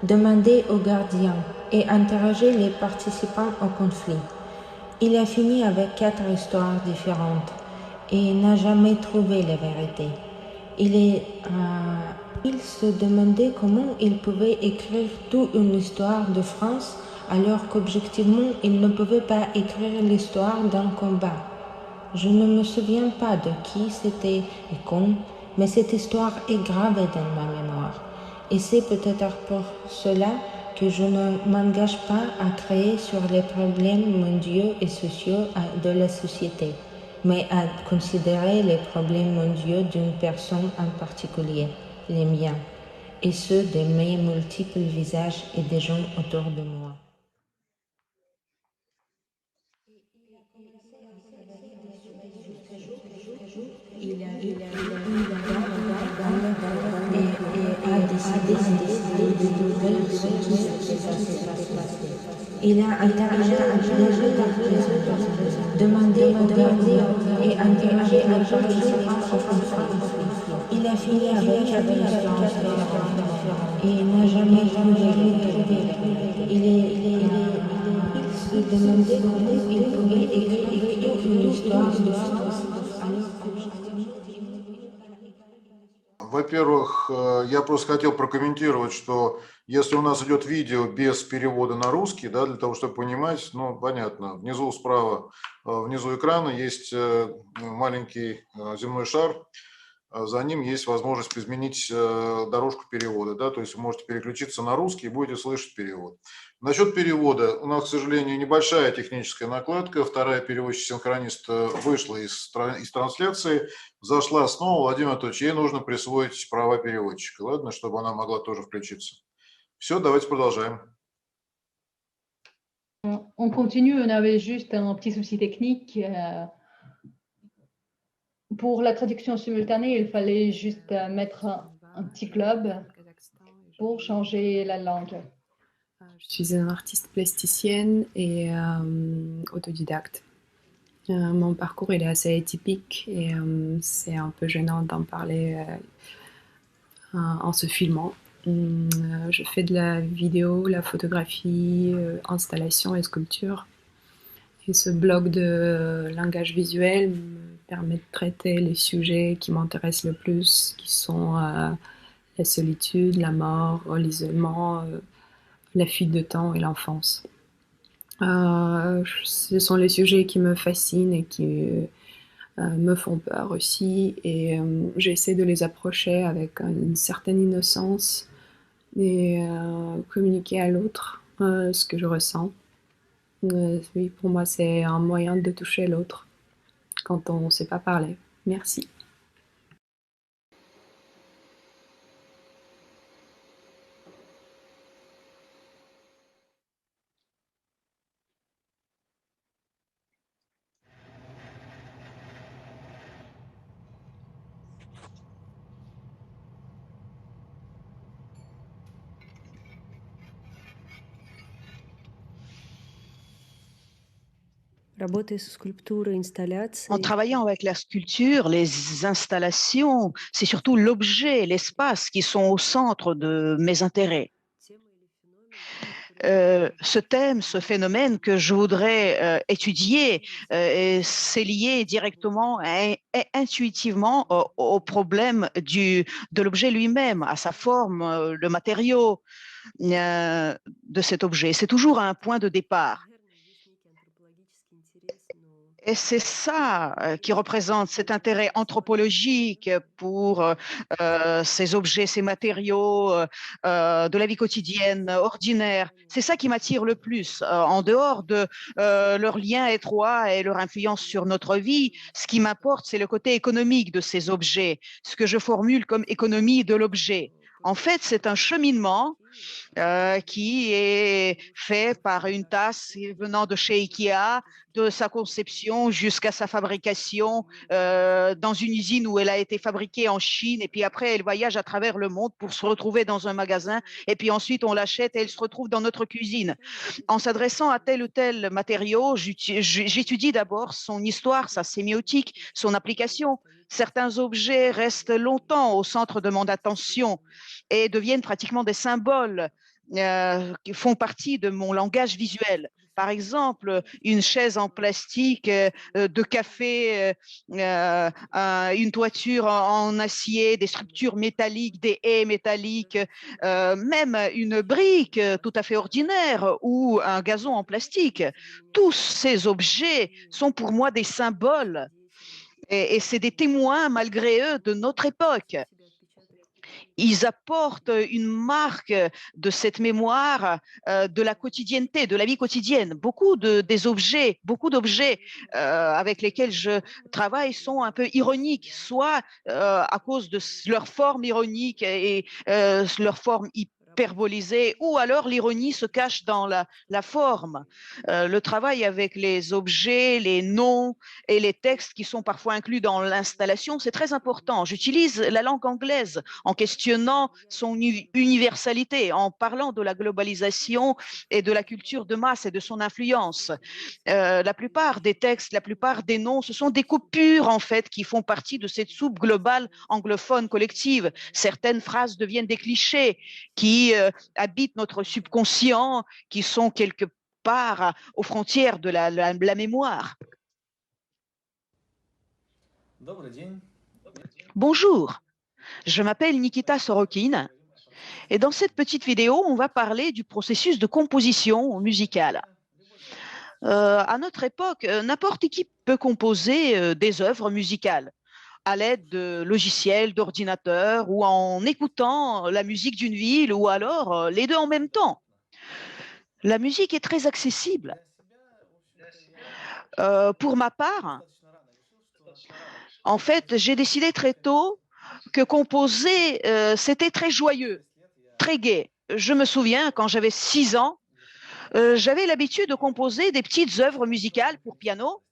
demandé aux gardiens et interrogé les participants au conflit. Il a fini avec 4 histoires différentes et n'a jamais trouvé la vérité. Il se demandait comment il pouvait écrire toute une histoire de France alors qu'objectivement il ne pouvait pas écrire l'histoire d'un combat. Je ne me souviens pas de qui c'était et quand, mais cette histoire est gravée dans ma mémoire. Et c'est peut-être pour cela que je ne m'engage pas à créer sur les problèmes mondiaux et sociaux de la société, mais à considérer les problèmes mondiaux d'une personne en particulier, les miens. et ceux de mes multiples visages et des gens autour de moi. Il a interrogé demandé au gardien et interrogé à il a fini avec et il n'a jamais trouvé. Il se demandait comment il pouvait écrire une histoire de France. Во-первых, я просто хотел прокомментировать, что если у нас идет видео без перевода на русский, да, для того, чтобы понимать, ну, понятно, внизу справа, внизу экрана есть маленький земной шар, за ним есть возможность изменить дорожку перевода, да, то есть вы можете переключиться на русский и будете слышать перевод. Насчет перевода, у нас, к сожалению, небольшая техническая накладка, вторая переводчик-синхронист вышла из трансляции, зашла снова, Владимир Анатольевич, ей нужно присвоить права переводчика, ладно, чтобы она могла тоже включиться. Все, давайте продолжаем. On continue, on avait juste un petit souci technique. Pour la traduction simultanée, il fallait juste mettre un petit club pour changer la langue. Je suis une artiste plasticienne et autodidacte. Mon parcours il est assez atypique et c'est un peu gênant d'en parler en se filmant. Je fais de la vidéo, la photographie, installation et sculpture. Et ce blog de langage visuel me permet de traiter les sujets qui m'intéressent le plus, qui sont la solitude, la mort, l'isolement, la fuite de temps et l'enfance. Ce sont les sujets qui me fascinent et qui me font peur aussi. Et j'essaie de les approcher avec une certaine innocence et communiquer à l'autre ce que je ressens. Oui, pour moi, c'est un moyen de toucher l'autre quand on ne sait pas parler. Merci. En travaillant avec la sculpture, les installations, c'est surtout l'objet, l'espace qui sont au centre de mes intérêts. Ce thème, ce phénomène que je voudrais étudier, c'est lié directement et intuitivement au problème de l'objet lui-même, à sa forme, le matériau de cet objet. C'est toujours un point de départ. Et c'est ça qui représente cet intérêt anthropologique pour ces objets, ces matériaux de la vie quotidienne, ordinaire. C'est ça qui m'attire le plus. En dehors de leur lien étroit et leur influence sur notre vie, ce qui m'importe, c'est le côté économique de ces objets, ce que je formule comme économie de l'objet. En fait, c'est un cheminement qui est fait par une tasse venant de chez Ikea, de sa conception jusqu'à sa fabrication dans une usine où elle a été fabriquée en Chine. Et puis après, elle voyage à travers le monde pour se retrouver dans un magasin. Et puis ensuite, on l'achète et elle se retrouve dans notre cuisine. En s'adressant à tel ou tel matériau, j'étudie d'abord son histoire, sa sémiotique, son application. Certains objets restent longtemps au centre de mon attention et deviennent pratiquement des symboles qui font partie de mon langage visuel. Par exemple, une chaise en plastique de café, une toiture en acier, des structures métalliques, des haies métalliques, même une brique tout à fait ordinaire ou un gazon en plastique. Tous ces objets sont pour moi des symboles et c'est des témoins, malgré eux, de notre époque. ils apportent une marque de cette mémoire de la quotidienneté, de la vie quotidienne. Beaucoup d'objets avec lesquels je travaille sont un peu ironiques, soit à cause de leur forme ironique et leur forme hyperbolisée, ou alors l'ironie se cache dans la forme. Le travail avec les objets, les noms et les textes qui sont parfois inclus dans l'installation, c'est très important. J'utilise la langue anglaise en questionnant son universalité, en parlant de la globalisation et de la culture de masse et de son influence. La plupart des textes, la plupart des noms, ce sont des coupures en fait qui font partie de cette soupe globale anglophone collective. Certaines phrases deviennent des clichés qui habitent notre subconscient, qui sont quelque part aux frontières de la mémoire. Bonjour, je m'appelle Nikita Sorokin et dans cette petite vidéo, on va parler du processus de composition musicale. À notre époque, n'importe qui peut composer des œuvres musicales à l'aide de logiciels, d'ordinateurs ou en écoutant la musique d'une ville ou alors les deux en même temps. La musique est très accessible. Pour ma part, en fait, j'ai décidé très tôt que composer, c'était très joyeux, très gai. Je me souviens, quand j'avais 6 ans, j'avais l'habitude de composer des petites œuvres musicales pour piano,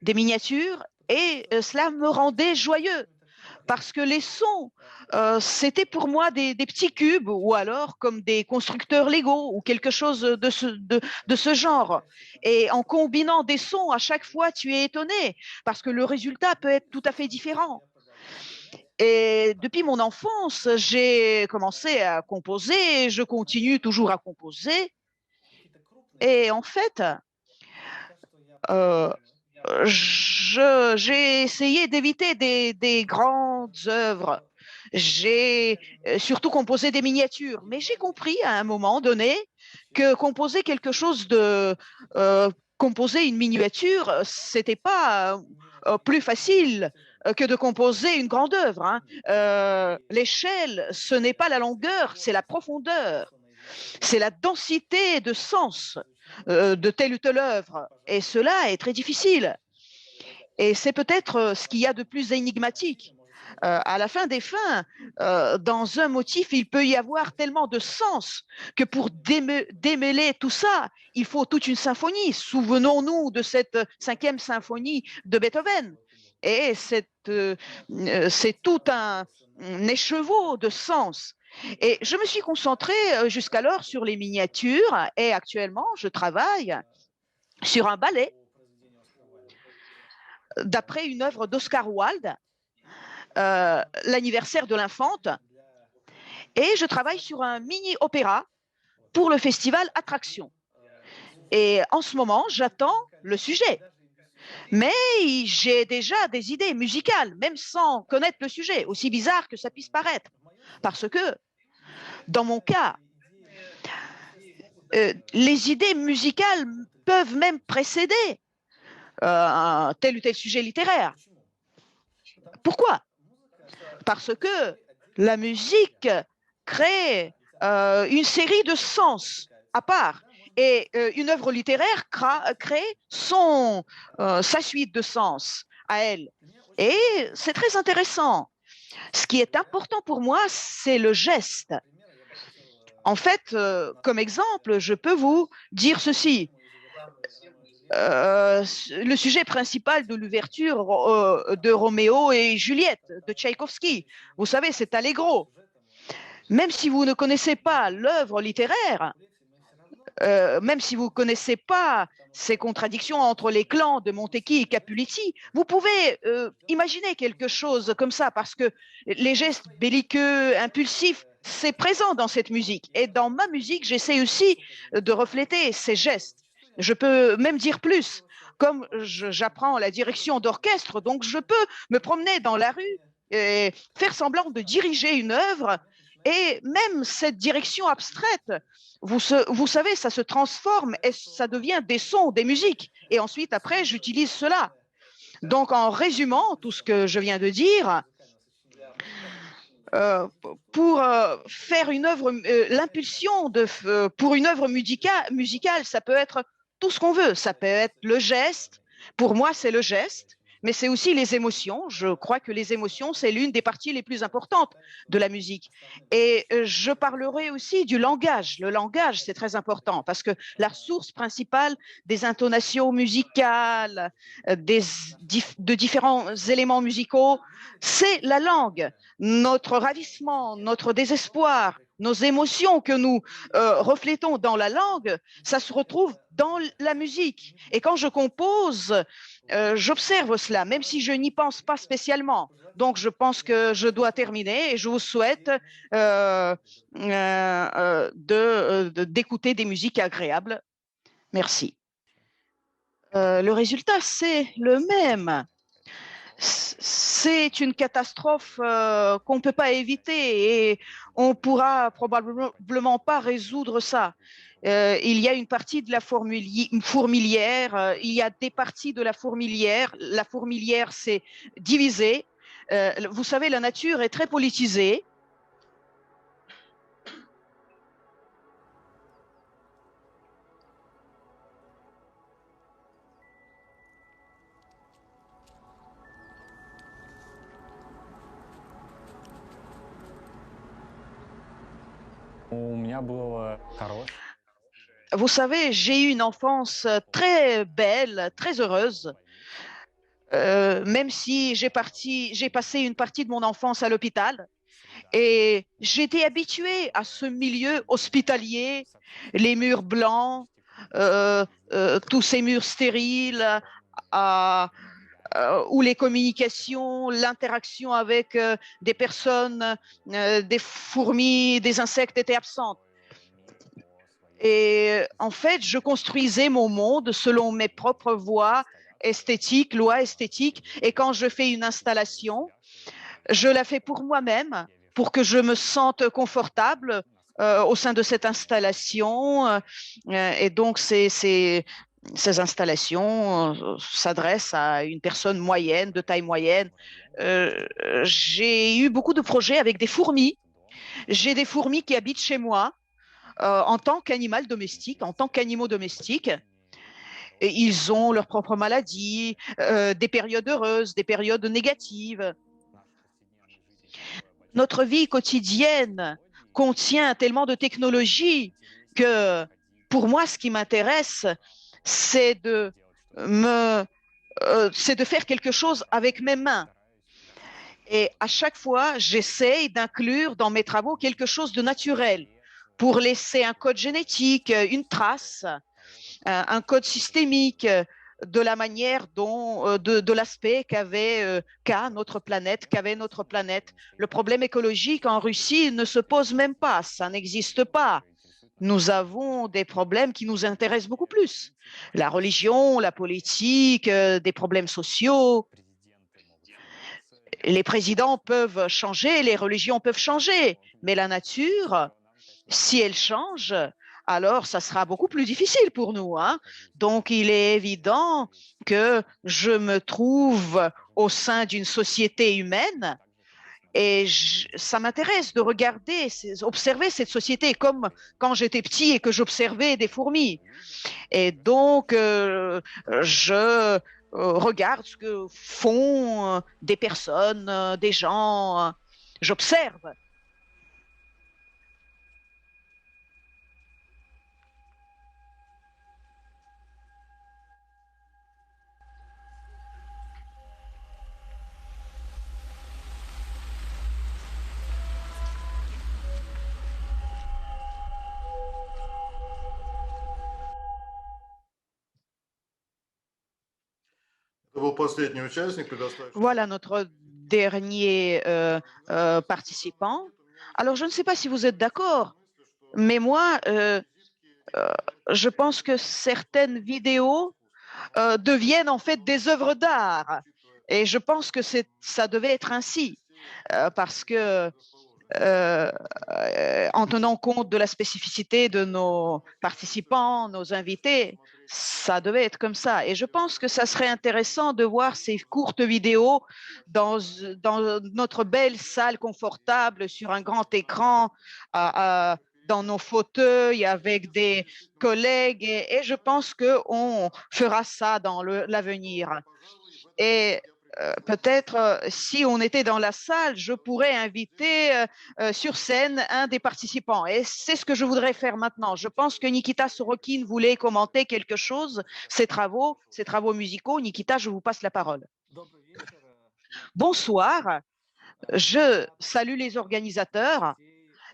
des miniatures, et cela me rendait joyeux parce que les sons, c'était pour moi des petits cubes ou alors comme des constructeurs Lego ou quelque chose de ce genre. Et en combinant des sons, à chaque fois, tu es étonné parce que le résultat peut être tout à fait différent. Et depuis mon enfance, j'ai commencé à composer et je continue toujours à composer. Et en fait, j'ai essayé d'éviter des grandes œuvres. J'ai surtout composé des miniatures, mais j'ai compris à un moment donné que composer quelque chose composer une miniature, c'était pas plus facile que de composer une grande œuvre. Hein. L'échelle, ce n'est pas la longueur, c'est la profondeur, c'est la densité de sens de telle ou telle œuvre. Et cela est très difficile. Et c'est peut-être ce qu'il y a de plus énigmatique. À la fin des fins, dans un motif, il peut y avoir tellement de sens que pour démêler tout ça, il faut toute une symphonie. Souvenons-nous de cette 5e symphonie de Beethoven. Et c'est tout un écheveau de sens. Et je me suis concentrée jusqu'alors sur les miniatures et actuellement, je travaille sur un ballet d'après une œuvre d'Oscar Wilde, l'anniversaire de l'infante, et je travaille sur un mini-opéra pour le festival Attraction. Et en ce moment, j'attends le sujet. Mais j'ai déjà des idées musicales, même sans connaître le sujet, aussi bizarre que ça puisse paraître. Parce que, dans mon cas, les idées musicales peuvent même précéder tel ou tel sujet littéraire. Pourquoi? Parce que la musique crée une série de sens à part. Et une œuvre littéraire crée sa suite de sens à elle. Et c'est très intéressant. Ce qui est important pour moi, c'est le geste. En fait, comme exemple, je peux vous dire ceci. Le sujet principal de l'ouverture de Roméo et Juliette de Tchaïkovski, vous savez, c'est Allegro. Même si vous ne connaissez pas l'œuvre littéraire, même si vous ne connaissez pas ces contradictions entre les clans de Montecchi et Capuleti, vous pouvez imaginer quelque chose comme ça, parce que les gestes belliqueux, impulsifs, c'est présent dans cette musique. Et dans ma musique, j'essaie aussi de refléter ces gestes. Je peux même dire plus. Comme j'apprends la direction d'orchestre, donc je peux me promener dans la rue et faire semblant de diriger une œuvre. Et même cette direction abstraite, vous savez, ça se transforme et ça devient des sons, des musiques. Et ensuite, après, j'utilise cela. Donc, en résumant tout ce que je viens de dire, pour faire une œuvre, l'impulsion pour une œuvre musicale, ça peut être tout ce qu'on veut. Ça peut être le geste. Pour moi, c'est le geste, mais c'est aussi les émotions. Je crois que les émotions, c'est l'une des parties les plus importantes de la musique. Et je parlerai aussi du langage. Le langage, c'est très important parce que la source principale des intonations musicales, de différents éléments musicaux, c'est la langue. Notre ravissement, notre désespoir, nos émotions que nous reflétons dans la langue, ça se retrouve dans la musique. Et quand je compose, j'observe cela, même si je n'y pense pas spécialement. Donc, je pense que je dois terminer et je vous souhaite d'écouter des musiques agréables. Merci. Le résultat, c'est le même. C'est une catastrophe qu'on ne peut pas éviter et on ne pourra probablement pas résoudre ça. Il y a une partie de la fourmilière, il y a des parties de la fourmilière. La fourmilière s'est divisée. Vous savez, la nature est très politisée. Vous savez, j'ai eu une enfance très belle, très heureuse, même si j'ai passé une partie de mon enfance à l'hôpital. Et j'étais habituée à ce milieu hospitalier, les murs blancs, tous ces murs stériles, où les communications, l'interaction avec des personnes, des fourmis, des insectes étaient absentes. Et en fait, je construisais mon monde selon mes propres lois esthétiques. Et quand je fais une installation, je la fais pour moi-même, pour que je me sente confortable au sein de cette installation. Et donc, ces installations s'adressent à une personne moyenne, de taille moyenne. J'ai eu beaucoup de projets avec des fourmis. J'ai des fourmis qui habitent chez moi en tant qu'animal domestique, en tant qu'animaux domestiques. Et ils ont leurs propres maladies, des périodes heureuses, des périodes négatives. Notre vie quotidienne contient tellement de technologies que pour moi, ce qui m'intéresse, c'est de faire quelque chose avec mes mains. Et à chaque fois, j'essaie d'inclure dans mes travaux quelque chose de naturel pour laisser un code génétique, une trace, un code systémique de la manière dont, de l'aspect qu'avait notre planète. Le problème écologique en Russie ne se pose même pas, ça n'existe pas. Nous avons des problèmes qui nous intéressent beaucoup plus. La religion, la politique, des problèmes sociaux. Les présidents peuvent changer, les religions peuvent changer, mais la nature, si elle change, alors ça sera beaucoup plus difficile pour nous, hein. Donc, il est évident que je me trouve au sein d'une société humaine et ça m'intéresse de regarder, observer cette société comme quand j'étais petit et que j'observais des fourmis. Et donc, je regarde ce que font des personnes, des gens, j'observe. Voilà notre dernier participant. Alors, je ne sais pas si vous êtes d'accord, mais moi, je pense que certaines vidéos deviennent en fait des œuvres d'art. Et je pense que ça devait être ainsi, parce que en tenant compte de la spécificité de nos participants, nos invités. Ça devait être comme ça. Et je pense que ça serait intéressant de voir ces courtes vidéos dans notre belle salle confortable sur un grand écran, dans nos fauteuils avec des collègues. Et je pense qu'on fera ça dans l'avenir. Et peut-être, si on était dans la salle, je pourrais inviter sur scène un des participants. Et c'est ce que je voudrais faire maintenant. Je pense que Nikita Sorokin voulait commenter quelque chose, ses travaux musicaux. Nikita, je vous passe la parole. Bonsoir. Je salue les organisateurs,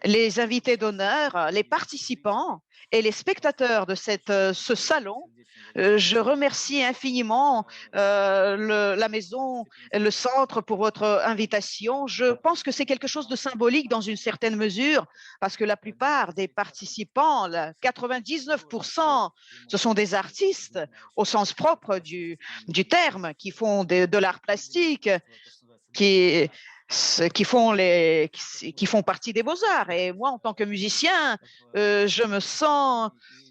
les invités d'honneur, les participants et les spectateurs de ce salon. Je remercie infiniment la maison, le centre pour votre invitation. Je pense que c'est quelque chose de symbolique dans une certaine mesure parce que la plupart des participants, 99%, ce sont des artistes au sens propre du terme qui font de l'art plastique, qui font partie des beaux-arts. Et moi, en tant que musicien, je me sens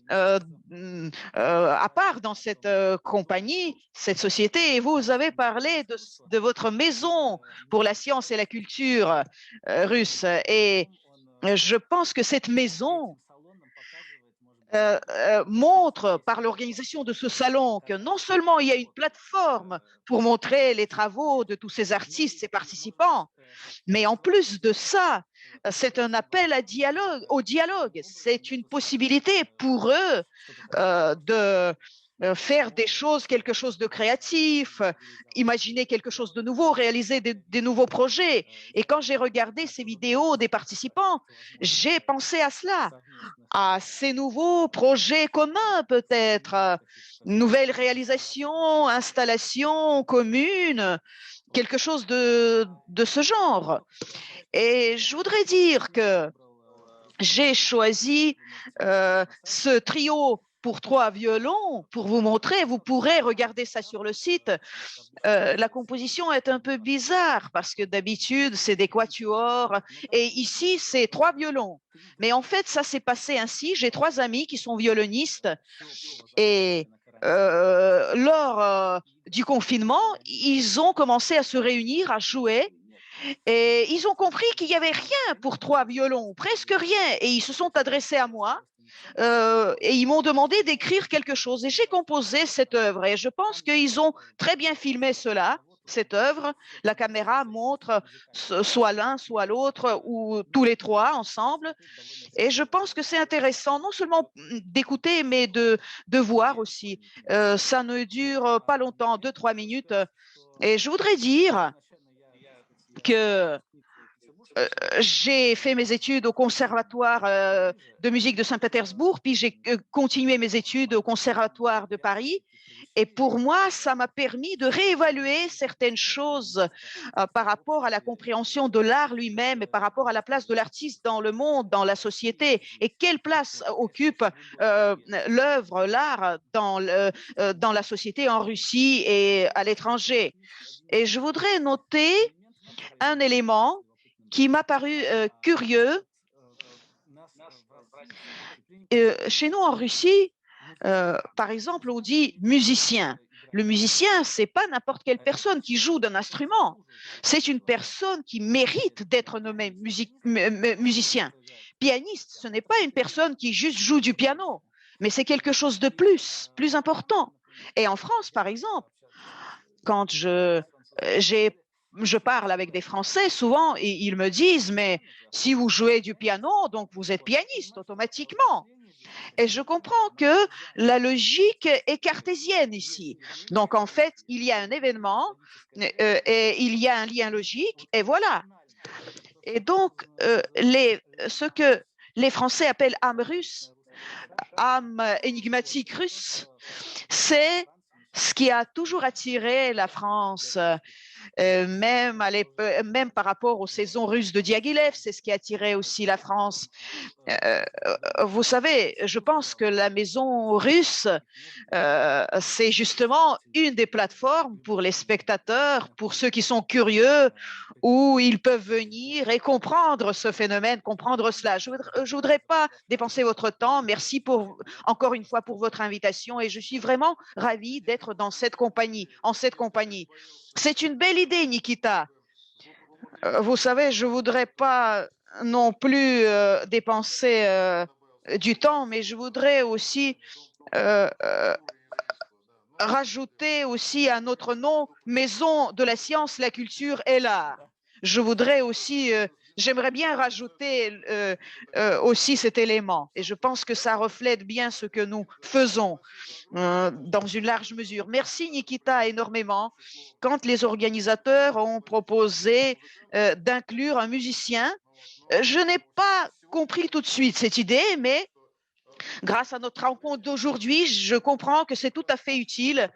à part dans cette compagnie, cette société. Et vous avez parlé de votre maison pour la science et la culture russe. Et je pense que cette maison montre par l'organisation de ce salon que non seulement il y a une plateforme pour montrer les travaux de tous ces artistes, ces participants, mais en plus de ça, c'est un appel au dialogue. C'est une possibilité pour eux de faire quelque chose de créatif, imaginer quelque chose de nouveau, réaliser des nouveaux projets. Et quand j'ai regardé ces vidéos des participants, j'ai pensé à cela, à ces nouveaux projets communs peut-être, nouvelles réalisations, installations communes, quelque chose de ce genre. Et je voudrais dire que j'ai choisi ce trio pour 3 violons pour vous montrer. Vous pourrez regarder ça sur le site. La composition est un peu bizarre parce que d'habitude, c'est des quatuors et ici, c'est 3 violons. Mais en fait, ça s'est passé ainsi. J'ai 3 amis qui sont violonistes et lors du confinement, ils ont commencé à se réunir, à jouer. Et ils ont compris qu'il n'y avait rien pour 3 violons, presque rien. Et ils se sont adressés à moi et ils m'ont demandé d'écrire quelque chose. Et j'ai composé cette œuvre. Et je pense qu'ils ont très bien filmé cette œuvre. La caméra montre soit l'un, soit l'autre, ou tous les 3 ensemble. Et je pense que c'est intéressant, non seulement d'écouter, mais de voir aussi. Ça ne dure pas longtemps, 2-3 minutes. Et je voudrais dire que j'ai fait mes études au Conservatoire de musique de Saint-Pétersbourg, puis j'ai continué mes études au Conservatoire de Paris. Et pour moi, ça m'a permis de réévaluer certaines choses par rapport à la compréhension de l'art lui-même et par rapport à la place de l'artiste dans le monde, dans la société, et quelle place occupe l'œuvre, l'art dans la société en Russie et à l'étranger. Et je voudrais noter un élément qui m'a paru curieux. Chez nous en Russie, par exemple, on dit musicien. Le musicien, ce n'est pas n'importe quelle personne qui joue d'un instrument. C'est une personne qui mérite d'être nommée musicien. Pianiste, ce n'est pas une personne qui juste joue du piano, mais c'est quelque chose de plus important. Et en France, par exemple, quand je parle avec des Français, souvent, ils me disent, mais si vous jouez du piano, donc vous êtes pianiste automatiquement. Et je comprends que la logique est cartésienne ici. Donc, en fait, il y a un événement et il y a un lien logique, et voilà. Et donc, ce que les Français appellent âme russe, âme énigmatique russe, c'est ce qui a toujours attiré la France, même par rapport aux saisons russes de Diaghilev, c'est ce qui attirait aussi la France. Vous savez, je pense que la maison russe, c'est justement une des plateformes pour les spectateurs, pour ceux qui sont curieux, où ils peuvent venir et comprendre ce phénomène, comprendre cela. Je ne voudrais pas dépenser votre temps. Merci encore une fois pour votre invitation et je suis vraiment ravie d'être dans cette compagnie, en cette compagnie. C'est une belle idée, Nikita. Vous savez, je ne voudrais pas non plus dépenser du temps, mais je voudrais aussi euh, euh, rajouter aussi à notre nom Maison de la science, la culture et l'art. Je voudrais aussi, j'aimerais bien rajouter aussi cet élément et je pense que ça reflète bien ce que nous faisons dans une large mesure. Merci Nikita énormément. Quand les organisateurs ont proposé d'inclure un musicien, je n'ai pas compris tout de suite cette idée, mais grâce à notre rencontre d'aujourd'hui, je comprends que c'est tout à fait utile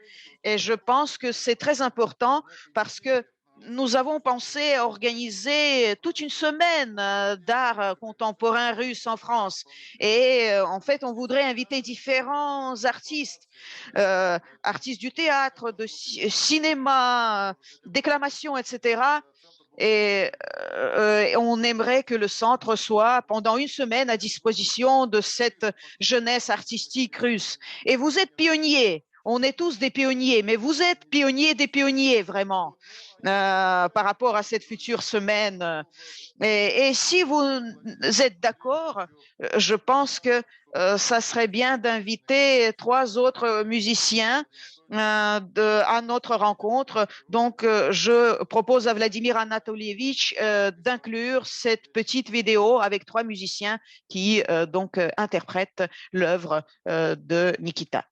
et je pense que c'est très important parce que nous avons pensé à organiser toute une semaine d'art contemporain russe en France. Et en fait, on voudrait inviter différents artistes, artistes du théâtre, de cinéma, déclamation, etc. Et on aimerait que le centre soit pendant une semaine à disposition de cette jeunesse artistique russe. Et vous êtes pionniers, on est tous des pionniers, mais vous êtes pionniers des pionniers vraiment par rapport à cette future semaine. Et si vous êtes d'accord, je pense que ça serait bien d'inviter 3 autres musiciens à notre rencontre. Donc, je propose à Vladimir Anatolievitch d'inclure cette petite vidéo avec 3 musiciens qui donc interprètent l'œuvre de Nikita.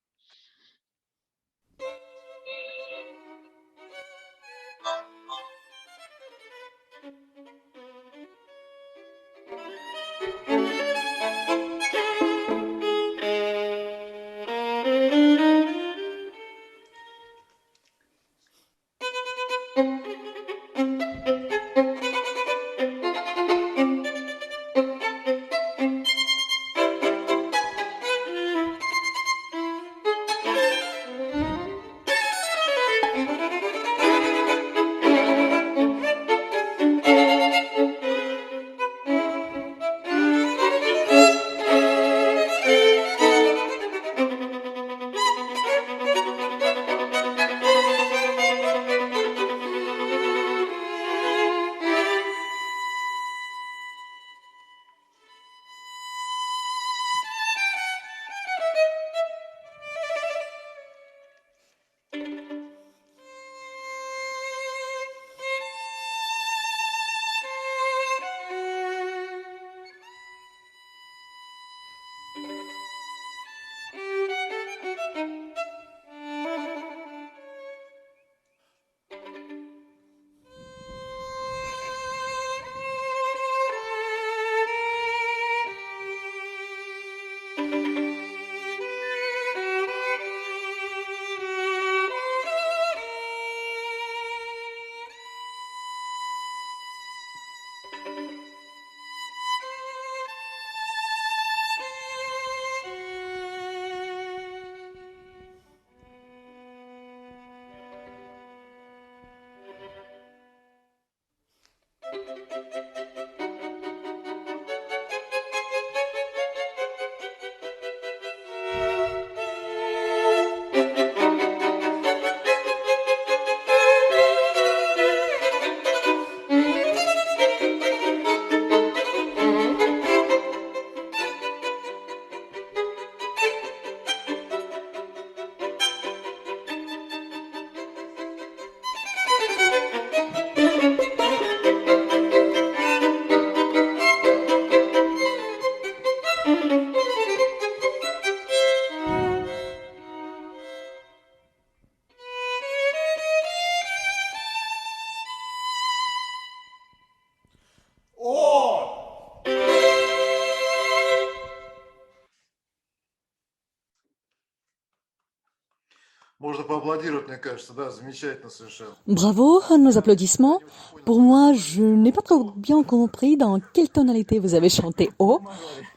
Можно поаплодировать, мне кажется, да, замечательно совершенно. Bravo, nos applaudissements. Pour moi, je n'ai pas trop bien compris dans quelle tonalité vous avez chanté haut.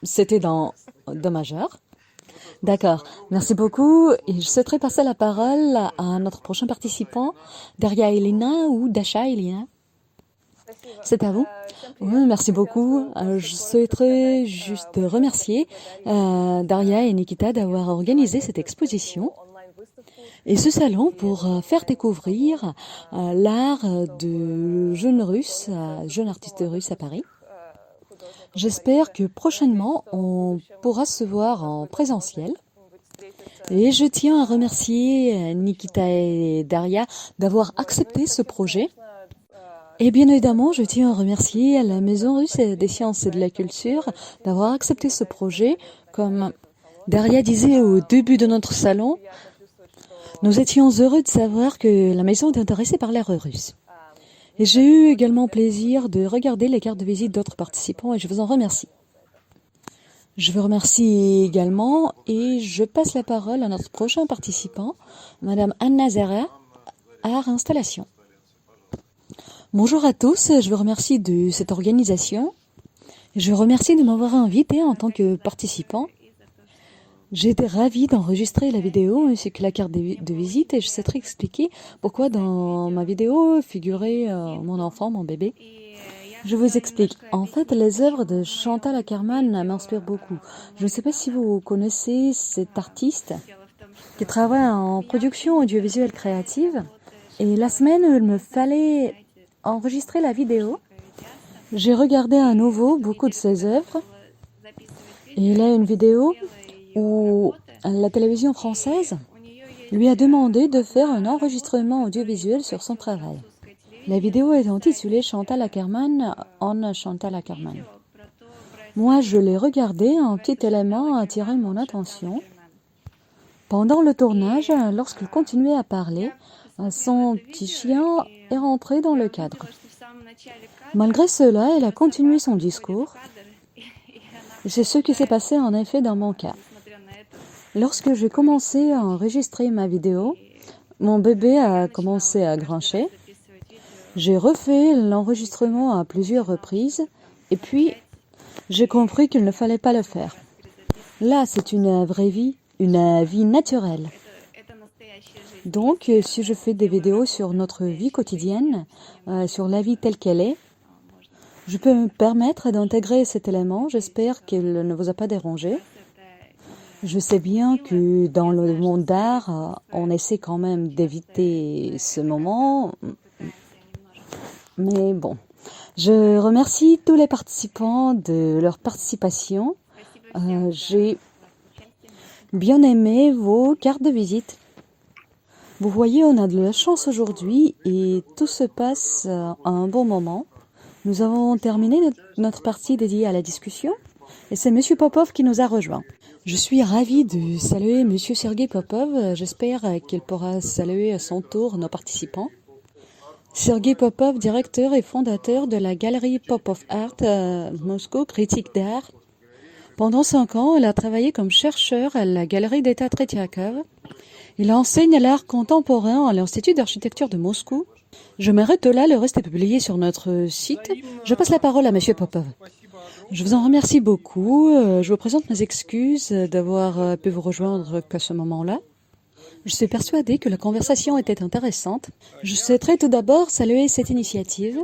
C'était dans Do majeur. D'accord, merci beaucoup. Et je souhaiterais passer la parole à notre prochain participant, Daria Elena ou Dasha Elena. C'est à vous. Oui, merci beaucoup. Je souhaiterais juste remercier Daria et Nikita d'avoir organisé cette exposition et ce salon pour faire découvrir l'art de jeunes Russes, jeunes artistes russes à Paris. J'espère que prochainement, on pourra se voir en présentiel. Et je tiens à remercier Nikita et Daria d'avoir accepté ce projet. Et bien évidemment, je tiens à remercier la Maison russe des sciences et de la culture d'avoir accepté ce projet. Comme Daria disait au début de notre salon, nous étions heureux de savoir que la maison est intéressée par l'art russe. Et j'ai eu également plaisir de regarder les cartes de visite d'autres participants et je vous en remercie. Je vous remercie également et je passe la parole à notre prochain participant, Madame Anna Zara, Art Installation. Bonjour à tous, je vous remercie de cette organisation. Je vous remercie de m'avoir invité en tant que participant. J'ai été ravie d'enregistrer la vidéo ainsi que la carte de visite et je souhaiterais expliquer pourquoi dans ma vidéo figurait mon enfant, mon bébé. Je vous explique. En fait, les œuvres de Chantal Akerman m'inspirent beaucoup. Je ne sais pas si vous connaissez cet artiste qui travaille en production audiovisuelle créative. Et la semaine où il me fallait enregistrer la vidéo, j'ai regardé à nouveau beaucoup de ses œuvres. Et il y a une vidéo où la télévision française lui a demandé de faire un enregistrement audiovisuel sur son travail. La vidéo est intitulée Chantal Akerman on Chantal Akerman. Moi, je l'ai regardée, un petit élément a attiré mon attention. Pendant le tournage, lorsqu'il continuait à parler, son petit chien est rentré dans le cadre. Malgré cela, elle a continué son discours. C'est ce qui s'est passé en effet dans mon cas. Lorsque j'ai commencé à enregistrer ma vidéo, mon bébé a commencé à grincher. J'ai refait l'enregistrement à plusieurs reprises et puis j'ai compris qu'il ne fallait pas le faire. Là, c'est une vraie vie, une vie naturelle. Donc, si je fais des vidéos sur notre vie quotidienne, sur la vie telle qu'elle est, je peux me permettre d'intégrer cet élément. J'espère qu'il ne vous a pas dérangé. Je sais bien que dans le monde d'art, on essaie quand même d'éviter ce moment. Mais bon, je remercie tous les participants de leur participation. J'ai bien aimé vos cartes de visite. Vous voyez, on a de la chance aujourd'hui et tout se passe à un bon moment. Nous avons terminé notre partie dédiée à la discussion et c'est M. Popov qui nous a rejoints. Je suis ravie de saluer M. Sergei Popov. J'espère qu'il pourra saluer à son tour nos participants. Sergei Popov, directeur et fondateur de la galerie Popov Art Moscou, critique d'art. Pendant 5 ans, il a travaillé comme chercheur à la galerie d'État Tretiakov. Il enseigne l'art contemporain à l'Institut d'architecture de Moscou. Je m'arrête là, le reste est publié sur notre site. Je passe la parole à M. Popov. Je vous en remercie beaucoup. Je vous présente mes excuses d'avoir pu vous rejoindre qu'à ce moment-là. Je suis persuadée que la conversation était intéressante. Je souhaiterais tout d'abord saluer cette initiative.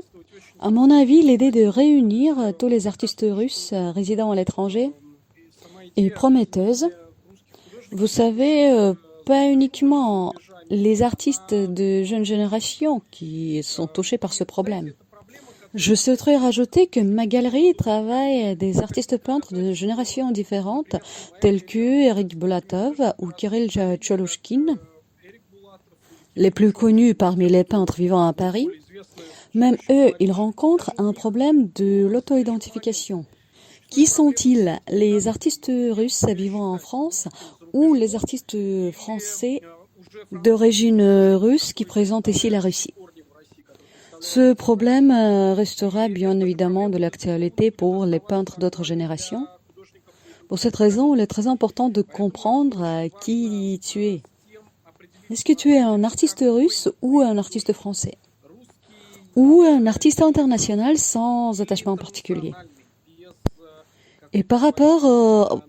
À mon avis, l'idée de réunir tous les artistes russes résidant à l'étranger est prometteuse. Vous savez, pas uniquement les artistes de jeune génération qui sont touchés par ce problème. Je souhaiterais rajouter que ma galerie travaille des artistes peintres de générations différentes, tels que Eric Bulatov ou Kirill Cholushkin, les plus connus parmi les peintres vivant à Paris. Même eux, ils rencontrent un problème de l'auto-identification. Qui sont-ils, les artistes russes vivant en France ou les artistes français d'origine russe qui présentent ici la Russie? Ce problème restera bien évidemment de l'actualité pour les peintres d'autres générations. Pour cette raison, il est très important de comprendre qui tu es. Est-ce que tu es un artiste russe ou un artiste français? Ou un artiste international sans attachement particulier? Et par rapport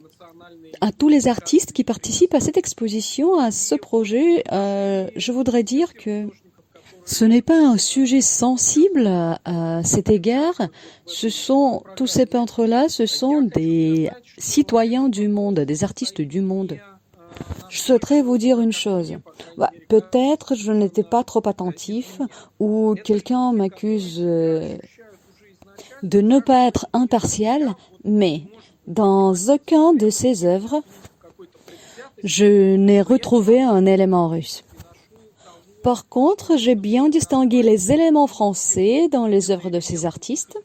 à tous les artistes qui participent à cette exposition, à ce projet, je voudrais dire que ce n'est pas un sujet sensible à cet égard. Tous ces peintres-là, ce sont des citoyens du monde, des artistes du monde. Je souhaiterais vous dire une chose. Peut-être je n'étais pas trop attentif ou quelqu'un m'accuse de ne pas être impartial, mais dans aucun de ces œuvres, je n'ai retrouvé un élément russe. Par contre, j'ai bien distingué les éléments français dans les œuvres de ces artistes.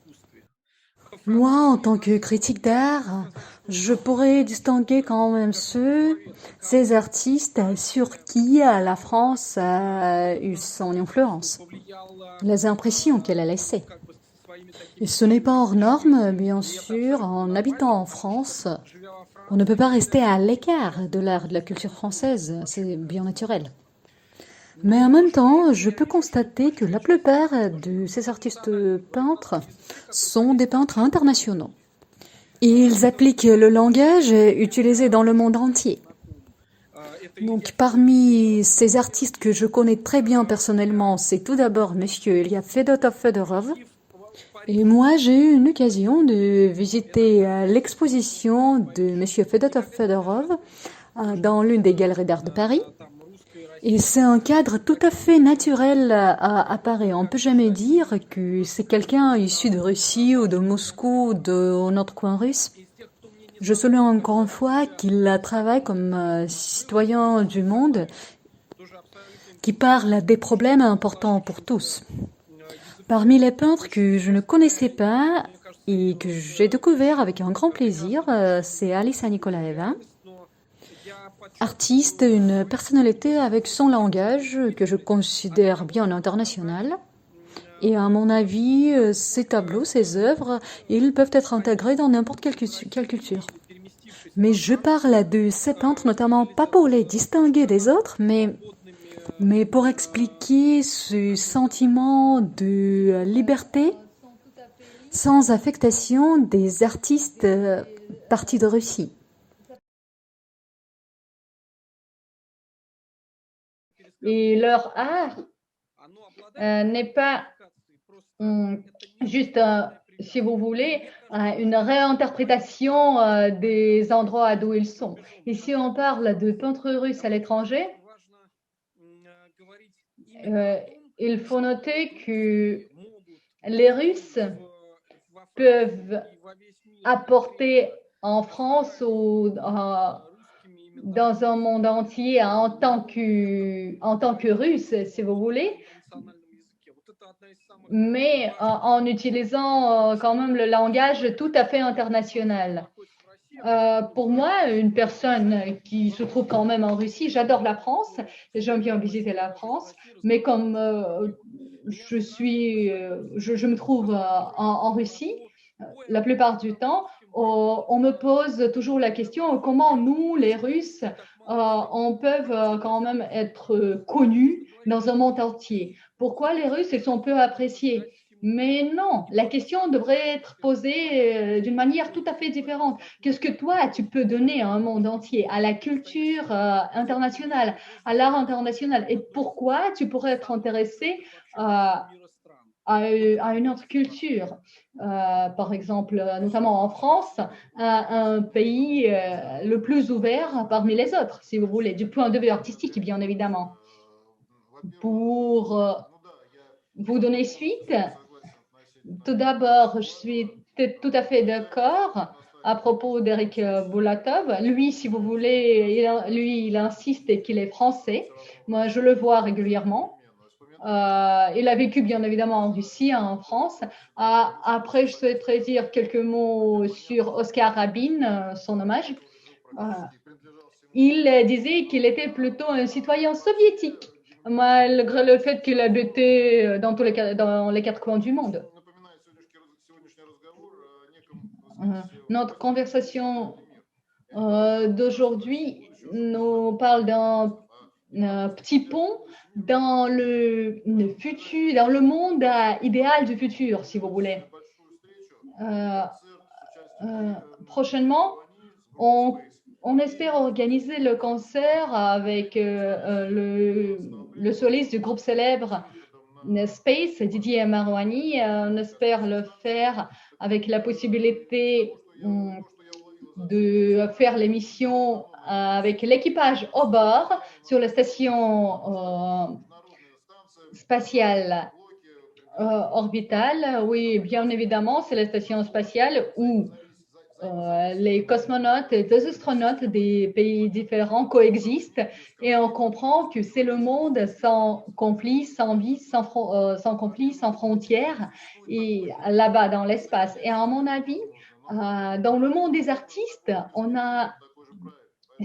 Moi, en tant que critique d'art, je pourrais distinguer quand même ces artistes sur qui la France a eu son influence, les impressions qu'elle a laissées. Et ce n'est pas hors norme, bien sûr, en habitant en France, on ne peut pas rester à l'écart de l'art, de la culture française, c'est bien naturel. Mais en même temps, je peux constater que la plupart de ces artistes peintres sont des peintres internationaux. Ils appliquent le langage utilisé dans le monde entier. Donc, parmi ces artistes que je connais très bien personnellement, c'est tout d'abord Monsieur Ilya Fedotov-Fedorov. Et moi, j'ai eu une occasion de visiter l'exposition de Monsieur Fedotov-Fedorov dans l'une des galeries d'art de Paris. Et c'est un cadre tout à fait naturel à Paris. On ne peut jamais dire que c'est quelqu'un issu de Russie ou de Moscou ou de notre coin russe. Je souligne encore une fois qu'il travaille comme citoyen du monde qui parle des problèmes importants pour tous. Parmi les peintres que je ne connaissais pas et que j'ai découvert avec un grand plaisir, c'est Alisa Nikolaeva. Artiste, une personnalité avec son langage que je considère bien international. Et à mon avis, ces tableaux, ces œuvres, ils peuvent être intégrés dans n'importe quelle culture. Mais je parle de ces peintres notamment pas pour les distinguer des autres, mais pour expliquer ce sentiment de liberté sans affectation des artistes partis de Russie. Et leur art n'est pas juste, si vous voulez, une réinterprétation des endroits d'où ils sont. Et si on parle de peintres russes à l'étranger, il faut noter que les Russes peuvent apporter en France ou dans un monde entier en tant que Russe, si vous voulez, mais en utilisant quand même le langage tout à fait international. Pour moi, une personne qui se trouve quand même en Russie, j'adore la France, j'aime bien visiter la France, mais comme je me trouve en Russie, la plupart du temps, on me pose toujours la question comment nous, les Russes, on peut quand même être connus dans un monde entier. Pourquoi les Russes ils sont peu appréciés? Mais non, la question devrait être posée d'une manière tout à fait différente. Qu'est-ce que toi, tu peux donner à un monde entier, à la culture internationale, à l'art international? Et pourquoi tu pourrais être intéressé à une autre culture? Par exemple, notamment en France, un pays le plus ouvert parmi les autres, si vous voulez, du point de vue artistique, bien évidemment. Pour vous donner suite, tout d'abord, je suis tout à fait d'accord à propos d'Eric Boulatov. Lui, si vous voulez, il insiste qu'il est français. Moi, je le vois régulièrement. Il a vécu bien évidemment en Russie, en France. Après, je souhaiterais dire quelques mots sur Oscar Rabin, son hommage. Il disait qu'il était plutôt un citoyen soviétique, malgré le fait qu'il habitait dans les quatre coins du monde. Notre conversation d'aujourd'hui nous parle d'un petit pont dans le futur, dans le monde idéal du futur, si vous voulez. Prochainement, on espère organiser le concert avec le soliste du groupe célèbre Space, Didier Marouani. On espère le faire avec la possibilité de faire l'émission avec l'équipage au bord sur la station spatiale orbitale. Oui, bien évidemment, c'est la station spatiale où les cosmonautes et les astronautes des pays différents coexistent et on comprend que c'est le monde sans conflit, sans vie, sans conflit, sans frontières et là-bas dans l'espace. Et à mon avis, dans le monde des artistes, on a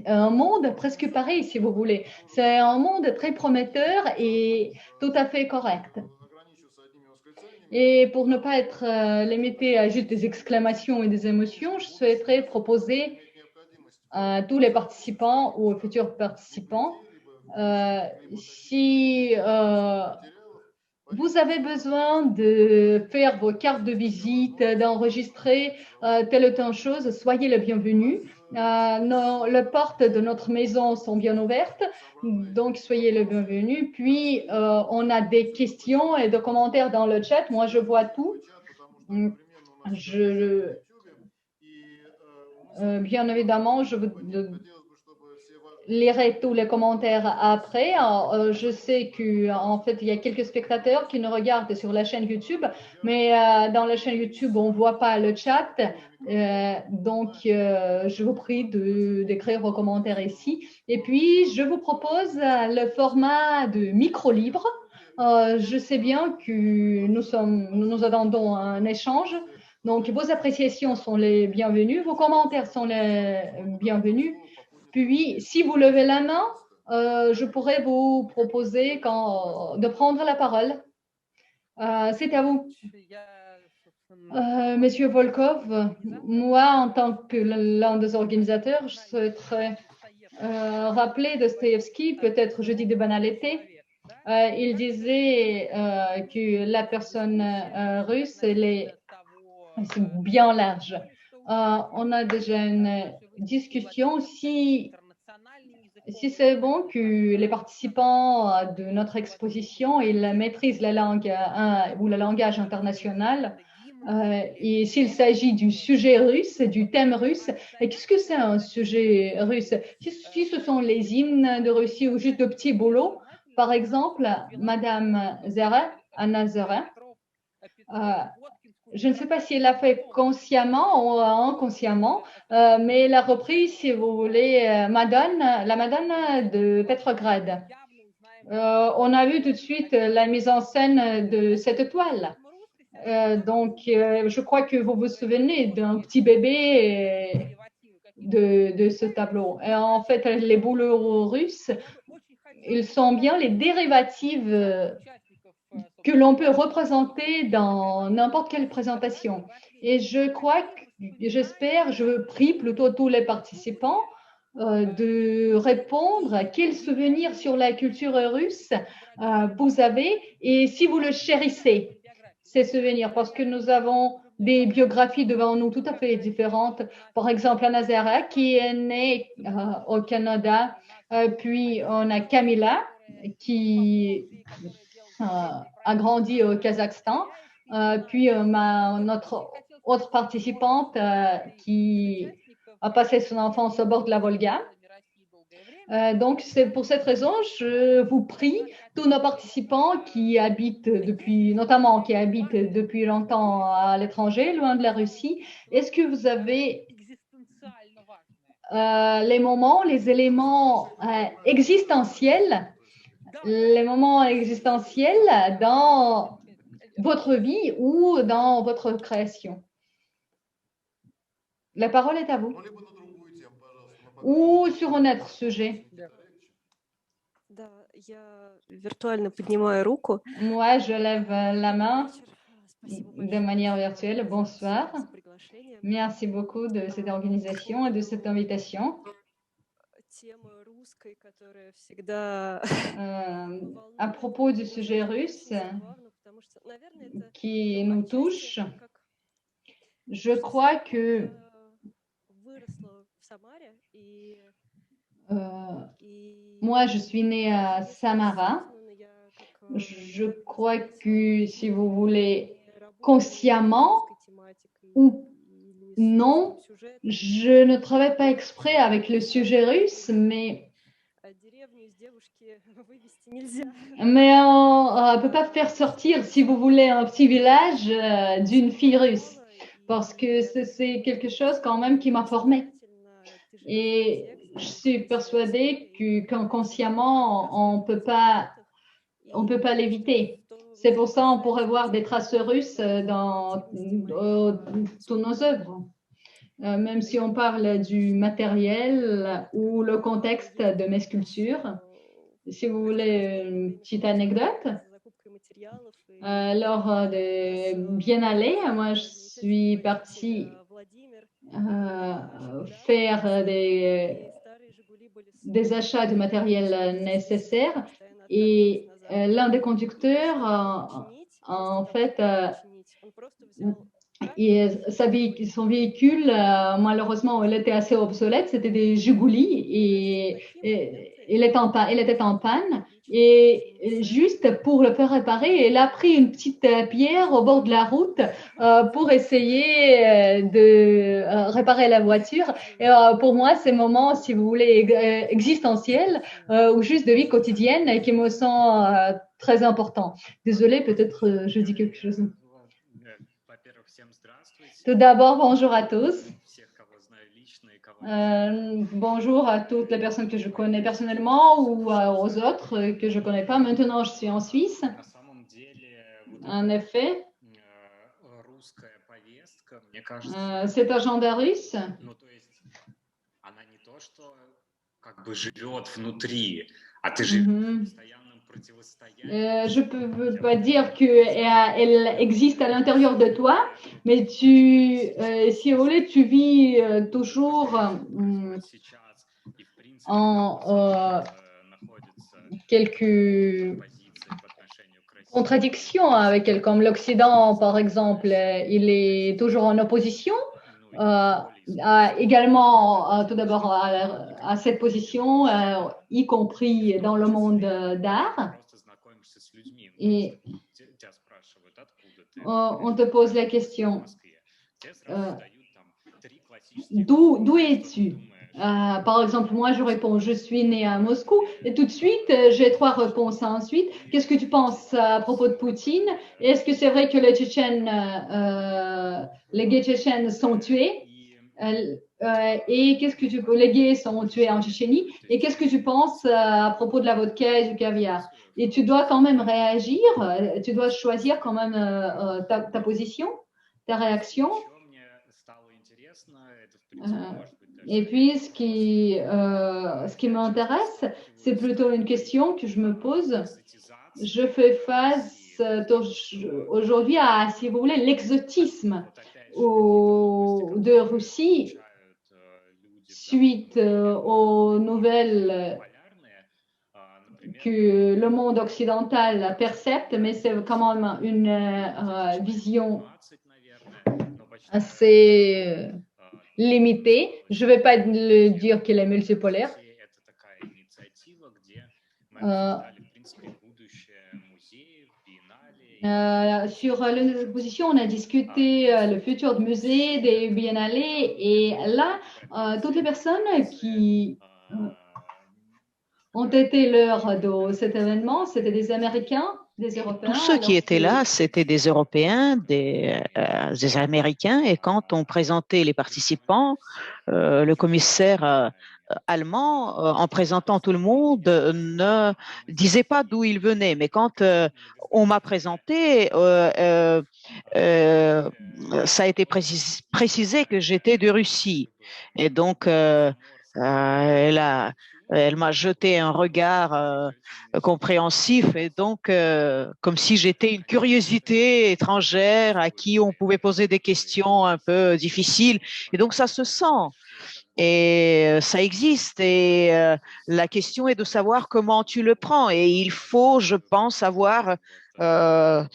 un monde presque pareil, si vous voulez. C'est un monde très prometteur et tout à fait correct. Et pour ne pas être limité à juste des exclamations et des émotions, je souhaiterais proposer à tous les participants ou aux futurs participants, si vous avez besoin de faire vos cartes de visite, d'enregistrer telle ou telle chose, soyez le bienvenu. Les portes de notre maison sont bien ouvertes, donc soyez le bienvenu. Puis, on a des questions et des commentaires dans le chat. Moi, je vois tout. Bien évidemment, je vous lirai tous les commentaires après. Je sais qu'en fait, il y a quelques spectateurs qui nous regardent sur la chaîne YouTube, mais dans la chaîne YouTube, on ne voit pas le chat. Donc, je vous prie d'écrire vos commentaires ici. Et puis, je vous propose le format de micro libre. Je sais bien que nous attendons un échange. Donc, vos appréciations sont les bienvenues, vos commentaires sont les bienvenus. Puis, si vous levez la main, je pourrais vous proposer de prendre la parole. C'est à vous. Monsieur Volkov, moi, en tant que l'un des organisateurs, je souhaiterais rappeler Dostoïevski, peut-être je dis de banalité. Il disait que la personne russe, c'est bien large. On a déjà une discussion. Si c'est bon que les participants de notre exposition ils maîtrisent la langue ou le langage international, et s'il s'agit du sujet russe, du thème russe, et qu'est-ce que c'est un sujet russe? Si ce sont les hymnes de Russie ou juste de petits boulots, par exemple, Madame Zera, Anna Zera, je ne sais pas si elle l'a fait consciemment ou inconsciemment, mais elle a repris, si vous voulez, la Madone de Petrograd. On a vu tout de suite la mise en scène de cette toile. Donc, je crois que vous vous souvenez d'un petit bébé de ce tableau. Et en fait, les boulots russes, ils sont bien les dérivatives que l'on peut représenter dans n'importe quelle présentation. Et je crois, j'espère, je prie plutôt tous les participants de répondre quels souvenirs sur la culture russe vous avez et si vous le chérissez, ces souvenirs, parce que nous avons des biographies devant nous tout à fait différentes. Par exemple, Anna Zera, qui est née au Canada, puis on a Camilla, qui a grandi au Kazakhstan, puis notre autre participante qui a passé son enfance au bord de la Volga. Donc, c'est pour cette raison, je vous prie, tous nos participants qui habitent notamment qui habitent depuis longtemps à l'étranger, loin de la Russie, est-ce que vous avez les éléments existentiels, les moments existentiels dans votre vie ou dans votre création? La parole est à vous. Ou sur un autre sujet. Moi, je lève la main de manière virtuelle. Bonsoir. Merci beaucoup de cette organisation et de cette invitation. À propos du sujet russe qui nous touche, je crois que moi, je suis née à Samara. Je crois que, si vous voulez, consciemment ou non, je ne travaille pas exprès avec le sujet russe, mais on ne peut pas faire sortir, si vous voulez, un petit village d'une fille russe, parce que c'est quelque chose quand même qui m'a formée. Et je suis persuadée qu'inconsciemment, on peut pas l'éviter. C'est pour ça qu'on pourrait voir des traces russes dans toutes nos œuvres. Même si on parle du matériel ou le contexte de mes sculptures. Si vous voulez une petite anecdote, lors de Biennale, moi je suis partie faire des achats de matériel nécessaire et l'un des conducteurs, en fait, son véhicule, malheureusement, il était assez obsolète. C'était des Jiguli et il était en panne. Et juste pour le faire réparer, il a pris une petite pierre au bord de la route pour essayer de réparer la voiture. Et pour moi, ces moments, si vous voulez, existentiels ou juste de vie quotidienne qui me sont très importants. Désolée, peut-être je dis quelque chose. Tout d'abord, bonjour à tous. Bonjour à toutes les personnes que je connais personnellement ou aux autres que je ne connais pas. Maintenant, je suis en Suisse. En effet, cet agenda russe, je ne peux pas dire qu'elle existe à l'intérieur de toi, mais si vous voulez, tu vis toujours en quelques contradictions avec elle, comme l'Occident, par exemple, il est toujours en opposition. Également, tout d'abord, à cette position, y compris dans le monde d'art. Et on te pose la question, d'où es-tu? Par exemple, moi, je réponds, je suis née à Moscou. Et tout de suite, j'ai 3 réponses ensuite. Qu'est-ce que tu penses à propos de Poutine? Est-ce que c'est vrai que les gays tchétchènes sont tués? Et qu'est-ce que les gays sont tués en Tchétchénie? Et qu'est-ce que tu penses à propos de la vodka et du caviar? Et tu dois quand même réagir, tu dois choisir quand même ta position, ta réaction. Et puis, ce qui m'intéresse, c'est plutôt une question que je me pose. Je fais face aujourd'hui à, si vous voulez, l'exotisme de Russie suite aux nouvelles que le monde occidental percepte, mais c'est quand même une vision assez limitée. Je ne vais pas le dire qu'il est multipolaire. Sur l'exposition, on a discuté le futur du musée, des biennales, et là, toutes les personnes qui ont été lors de cet événement, c'était des Américains, des Européens. Tous ceux qui étaient là, c'était des Européens, des Américains, et quand on présentait les participants, le commissaire allemand, en présentant tout le monde, ne disait pas d'où il venait. Mais quand on m'a présenté, ça a été précisé que j'étais de Russie. Et donc, elle m'a jeté un regard compréhensif, et donc comme si j'étais une curiosité étrangère à qui on pouvait poser des questions un peu difficiles. Et donc, ça se sent. Et ça existe. Et la question est de savoir comment tu le prends. Et il faut, je pense, avoir sa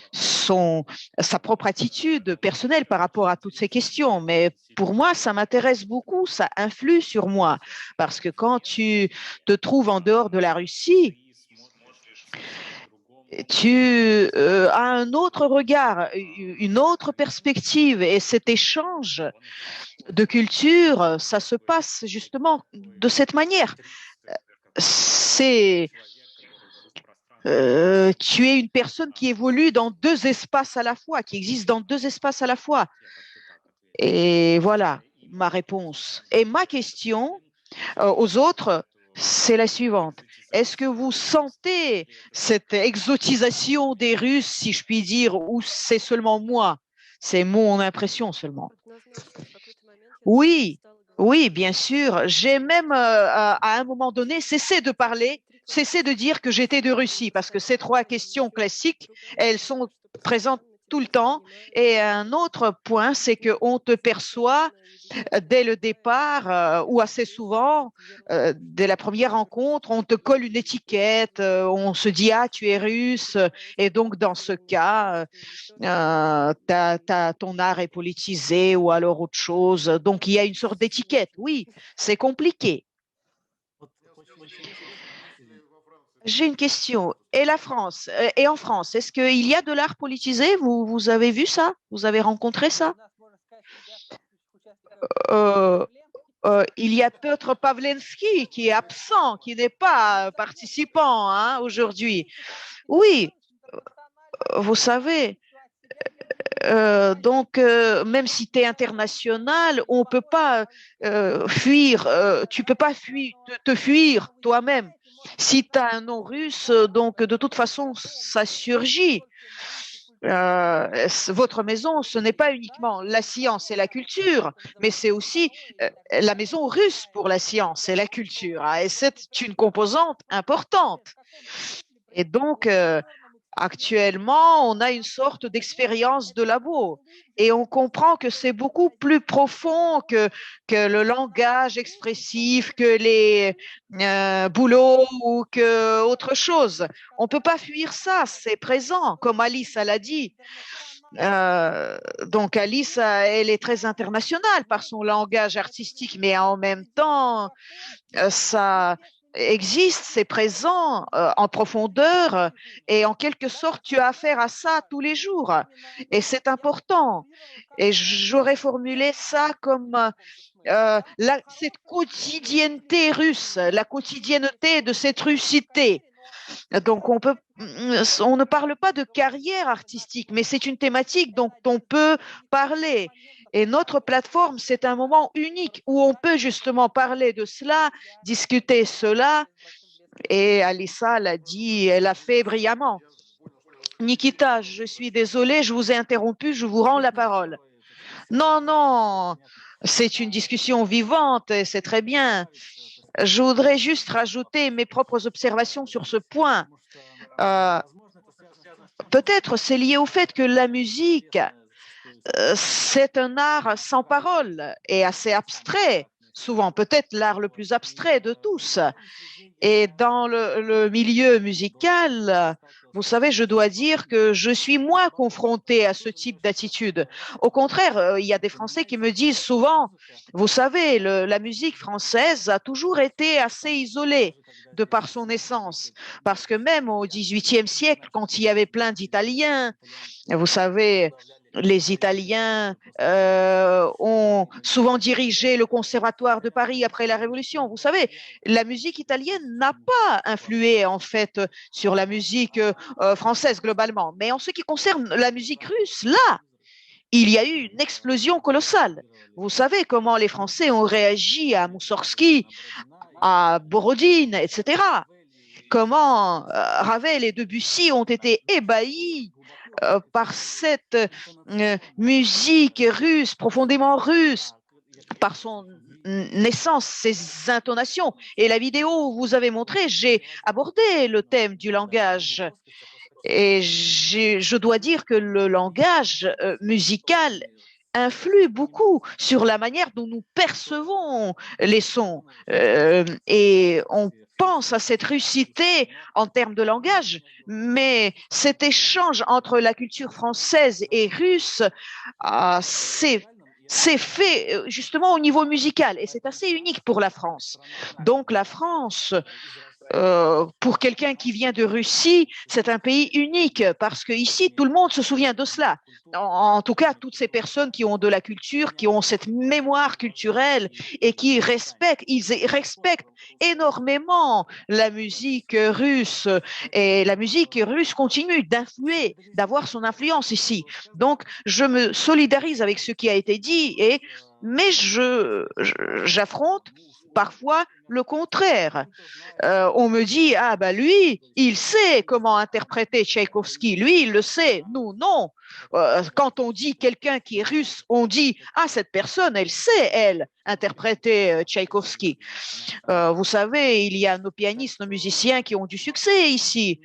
propre attitude personnelle par rapport à toutes ces questions. Mais pour moi, ça m'intéresse beaucoup, ça influe sur moi. Parce que quand tu te trouves en dehors de la Russie, tu as un autre regard, une autre perspective. Et cet échange de culture, ça se passe justement de cette manière. C'est tu es une personne qui évolue dans deux espaces à la fois, qui existe dans deux espaces à la fois. Et voilà ma réponse. Et ma question aux autres, c'est la suivante. Est-ce que vous sentez cette exotisation des Russes, si je puis dire, ou c'est seulement moi? C'est mon impression seulement. Oui, oui, bien sûr. J'ai même, à un moment donné, cessé de parler, cessé de dire que j'étais de Russie, parce que ces trois questions classiques, elles sont présentes tout le temps. Et un autre point, c'est qu'on te perçoit dès le départ ou assez souvent, dès la première rencontre, on te colle une étiquette, on se dit ah tu es russe et donc dans ce cas ton art est politisé ou alors autre chose. Donc il y a une sorte d'étiquette. Oui, c'est compliqué. J'ai une question. Et la France, et en France, est-ce qu'il y a de l'art politisé? Vous avez vu ça? Vous avez rencontré ça? Euh, il y a Piotr Pawlenski qui est absent, qui n'est pas participant hein, aujourd'hui. Oui, vous savez, donc même si tu es international, on peut pas fuir, tu peux pas te fuir toi-même. Si tu as un nom russe, donc de toute façon, ça surgit. Votre maison, ce n'est pas uniquement la science et la culture, mais c'est aussi la maison russe pour la science et la culture. Hein, et c'est une composante importante. Et donc, actuellement, on a une sorte d'expérience de labo et on comprend que c'est beaucoup plus profond que le langage expressif, que les boulots ou que autre chose. On ne peut pas fuir ça, c'est présent, comme Alice l'a dit. Donc Alice, elle est très internationale par son langage artistique, mais en même temps, ça existe, c'est présent en profondeur et en quelque sorte, tu as affaire à ça tous les jours et c'est important. Et j'aurais formulé ça comme cette quotidienneté russe, la quotidienneté de cette russité. Donc, on ne parle pas de carrière artistique, mais c'est une thématique dont on peut parler. Et notre plateforme, c'est un moment unique où on peut justement parler de cela, discuter cela. Et Alissa l'a dit, elle l'a fait brillamment. Nikita, je suis désolée, je vous ai interrompu, je vous rends la parole. Non, non, c'est une discussion vivante et c'est très bien. Je voudrais juste rajouter mes propres observations sur ce point. Peut-être c'est lié au fait que la musique, c'est un art sans parole et assez abstrait, souvent peut-être l'art le plus abstrait de tous. Et dans le milieu musical, vous savez, je dois dire que je suis moins confrontée à ce type d'attitude. Au contraire, il y a des Français qui me disent souvent, vous savez, la musique française a toujours été assez isolée de par son essence, parce que même au XVIIIe siècle, quand il y avait plein d'Italiens, vous savez, les Italiens ont souvent dirigé le Conservatoire de Paris après la Révolution. Vous savez, la musique italienne n'a pas influé en fait sur la musique française globalement. Mais en ce qui concerne la musique russe, là, il y a eu une explosion colossale. Vous savez comment les Français ont réagi à Moussorgsky, à Borodine, etc. Comment Ravel et Debussy ont été ébahis par cette musique russe, profondément russe, par son naissance, ses intonations. Et la vidéo où vous avez montré, j'ai abordé le thème du langage. Et je dois dire que le langage musical influe beaucoup sur la manière dont nous percevons les sons. Et on pense à cette russité en termes de langage, mais cet échange entre la culture française et russe, c'est fait justement au niveau musical et c'est assez unique pour la France. Donc la France, pour quelqu'un qui vient de Russie, c'est un pays unique parce que ici tout le monde se souvient de cela. En tout cas, toutes ces personnes qui ont de la culture, qui ont cette mémoire culturelle et qui respectent énormément la musique russe. Et la musique russe continue d'influer, d'avoir son influence ici. Donc, je me solidarise avec ce qui a été dit, mais j'affronte parfois le contraire. On me dit, ah ben lui, il sait comment interpréter Tchaïkovski, lui, il le sait, nous, non. Quand on dit quelqu'un qui est russe, on dit, ah, cette personne, elle sait, elle, interpréter Tchaïkovski. Vous savez, il y a nos pianistes, nos musiciens qui ont du succès ici.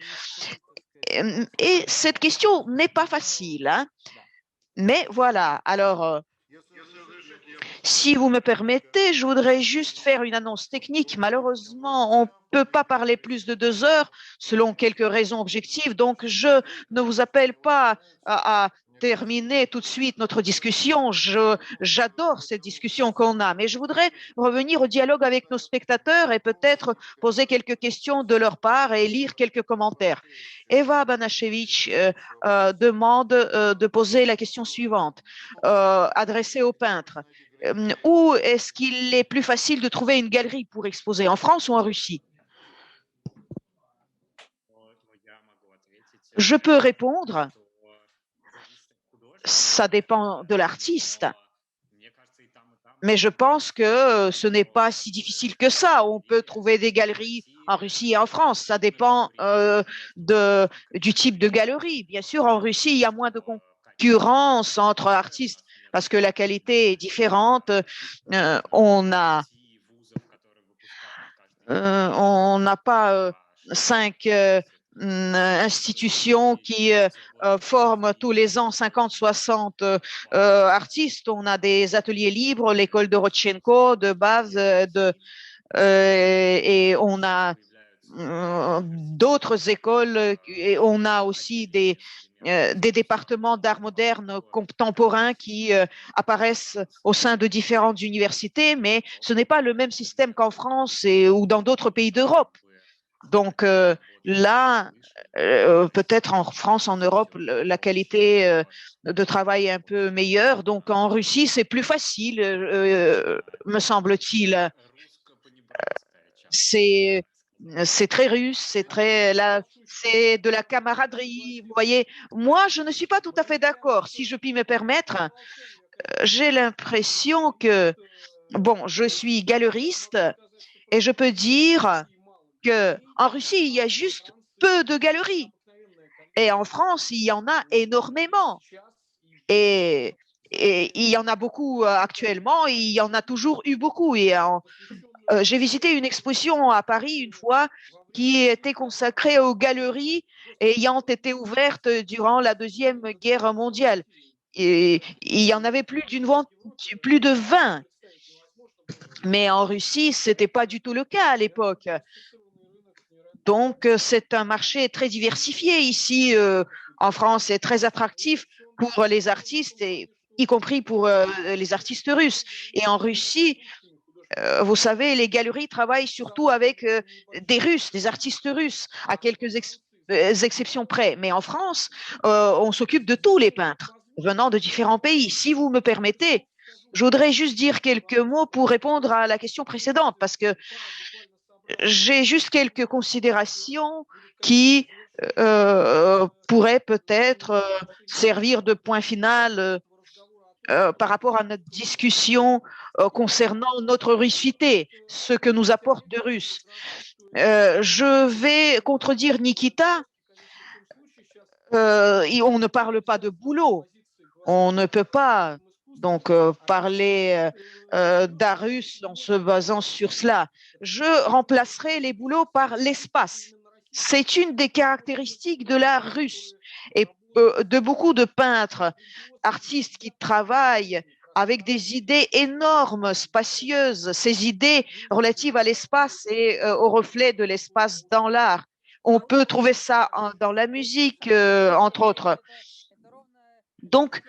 Et cette question n'est pas facile, hein. Mais voilà, alors... Si vous me permettez, je voudrais juste faire une annonce technique. Malheureusement, on ne peut pas parler plus de 2 heures selon quelques raisons objectives. Donc, je ne vous appelle pas à terminer tout de suite notre discussion. J'adore cette discussion qu'on a, mais je voudrais revenir au dialogue avec nos spectateurs et peut-être poser quelques questions de leur part et lire quelques commentaires. Eva Banashevich demande de poser la question suivante, adressée au peintre. Où est-ce qu'il est plus facile de trouver une galerie pour exposer, en France ou en Russie? Je peux répondre, ça dépend de l'artiste, mais je pense que ce n'est pas si difficile que ça. On peut trouver des galeries en Russie et en France, ça dépend du type de galerie. Bien sûr, en Russie, il y a moins de concurrence entre artistes parce que la qualité est différente. On n'a pas 5 institutions qui forment tous les ans 50, 60 artistes. On a des ateliers libres, l'école de Rodchenko, de base, et on a d'autres écoles, et on a aussi des départements d'art moderne contemporain qui apparaissent au sein de différentes universités, mais ce n'est pas le même système qu'en France ou dans d'autres pays d'Europe. Donc là, peut-être en France, en Europe, la qualité de travail est un peu meilleure. Donc en Russie, c'est plus facile, me semble-t-il. C'est très russe, c'est de la camaraderie. Vous voyez, moi, je ne suis pas tout à fait d'accord. Si je puis me permettre, j'ai l'impression que, bon, je suis galeriste et je peux dire que en Russie, il y a juste peu de galeries et en France, il y en a énormément. Et il y en a beaucoup actuellement, et il y en a toujours eu beaucoup. Et j'ai visité une exposition à Paris une fois qui était consacrée aux galeries ayant été ouvertes durant la Deuxième Guerre mondiale. Et il y en avait plus de 20. Mais en Russie, ce n'était pas du tout le cas à l'époque. Donc, c'est un marché très diversifié ici en France et très attractif pour les artistes, y compris pour les artistes russes. Et en Russie, vous savez, les galeries travaillent surtout avec des Russes, des artistes russes, à quelques exceptions près. Mais en France, on s'occupe de tous les peintres venant de différents pays. Si vous me permettez, je voudrais juste dire quelques mots pour répondre à la question précédente, parce que j'ai juste quelques considérations qui pourraient peut-être servir de point final par rapport à notre discussion concernant notre russité, ce que nous apporte de russe. Je vais contredire Nikita. On ne parle pas de boulot. On ne peut pas donc parler d'art russe en se basant sur cela. Je remplacerai les boulots par l'espace. C'est une des caractéristiques de l'art russe. Et de beaucoup de peintres, artistes qui travaillent avec des idées énormes, spacieuses, ces idées relatives à l'espace et au reflet de l'espace dans l'art. On peut trouver ça dans la musique, entre autres. Donc,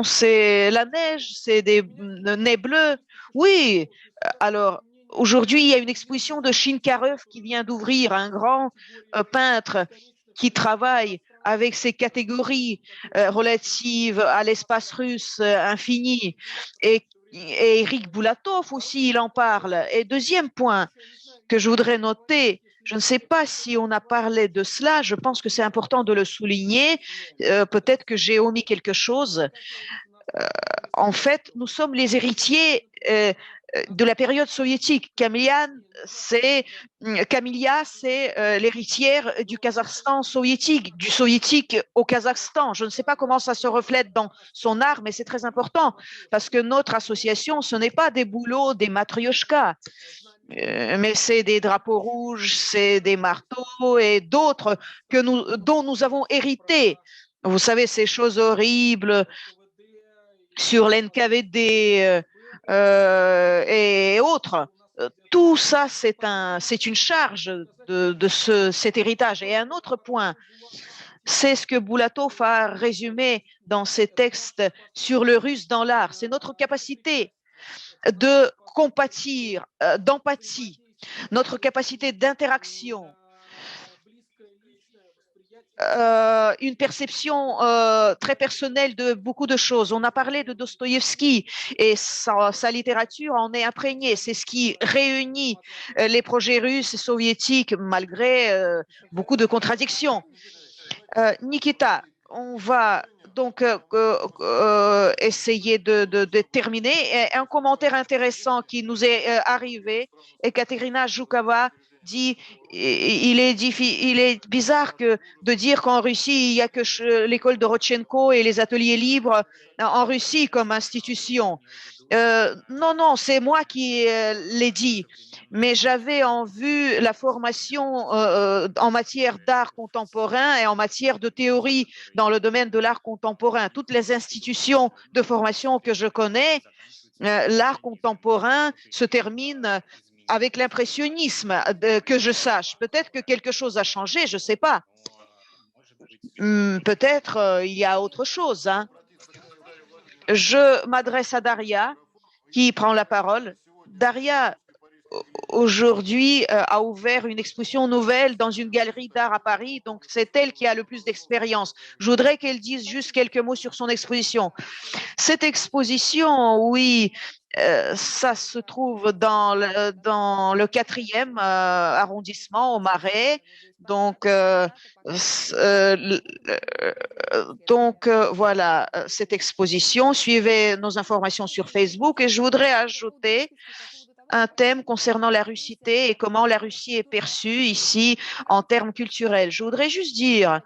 c'est la neige, c'est des nez bleus. Oui, alors aujourd'hui, il y a une exposition de Shinkarev qui vient d'ouvrir, un grand peintre qui travaille avec ces catégories relatives à l'espace russe infini. Et Eric Boulatov aussi, il en parle. Et deuxième point que je voudrais noter, je ne sais pas si on a parlé de cela, je pense que c'est important de le souligner. Peut-être que j'ai omis quelque chose. En fait, nous sommes les héritiers de la période soviétique. Camilla, c'est l'héritière du Kazakhstan soviétique, du soviétique au Kazakhstan. Je ne sais pas comment ça se reflète dans son art, mais c'est très important parce que notre association, ce n'est pas des boulots, des matrioshkas. Mais c'est des drapeaux rouges, c'est des marteaux et d'autres dont nous avons hérité. Vous savez, ces choses horribles sur l'NKVD et autres. Tout ça, c'est une charge de cet héritage. Et un autre point, c'est ce que Boulatov a résumé dans ses textes sur le russe dans l'art. C'est notre capacité de compatir, d'empathie, notre capacité d'interaction, une perception très personnelle de beaucoup de choses. On a parlé de Dostoïevski et sa littérature en est imprégnée. C'est ce qui réunit les projets russes et soviétiques malgré beaucoup de contradictions. Nikita, on va donc essayer de terminer. Et un commentaire intéressant qui nous est arrivé, Ekaterina Zhukova dit il est bizarre de dire qu'en Russie, il n'y a que l'école de Rodchenko et les ateliers libres en Russie comme institution. Non, c'est moi qui l'ai dit, mais j'avais en vue la formation en matière d'art contemporain et en matière de théorie dans le domaine de l'art contemporain. Toutes les institutions de formation que je connais, l'art contemporain se termine avec l'impressionnisme, que je sache. Peut-être que quelque chose a changé, je ne sais pas. Peut-être il y a autre chose. Hein. Je m'adresse à Daria, qui prend la parole. Daria, aujourd'hui, a ouvert une exposition nouvelle dans une galerie d'art à Paris. Donc, c'est elle qui a le plus d'expérience. Je voudrais qu'elle dise juste quelques mots sur son exposition. Cette exposition, oui, ça se trouve dans le 4e arrondissement, au Marais. Donc, voilà cette exposition. Suivez nos informations sur Facebook et je voudrais ajouter un thème concernant la russité et comment la Russie est perçue ici en termes culturels. Je voudrais juste dire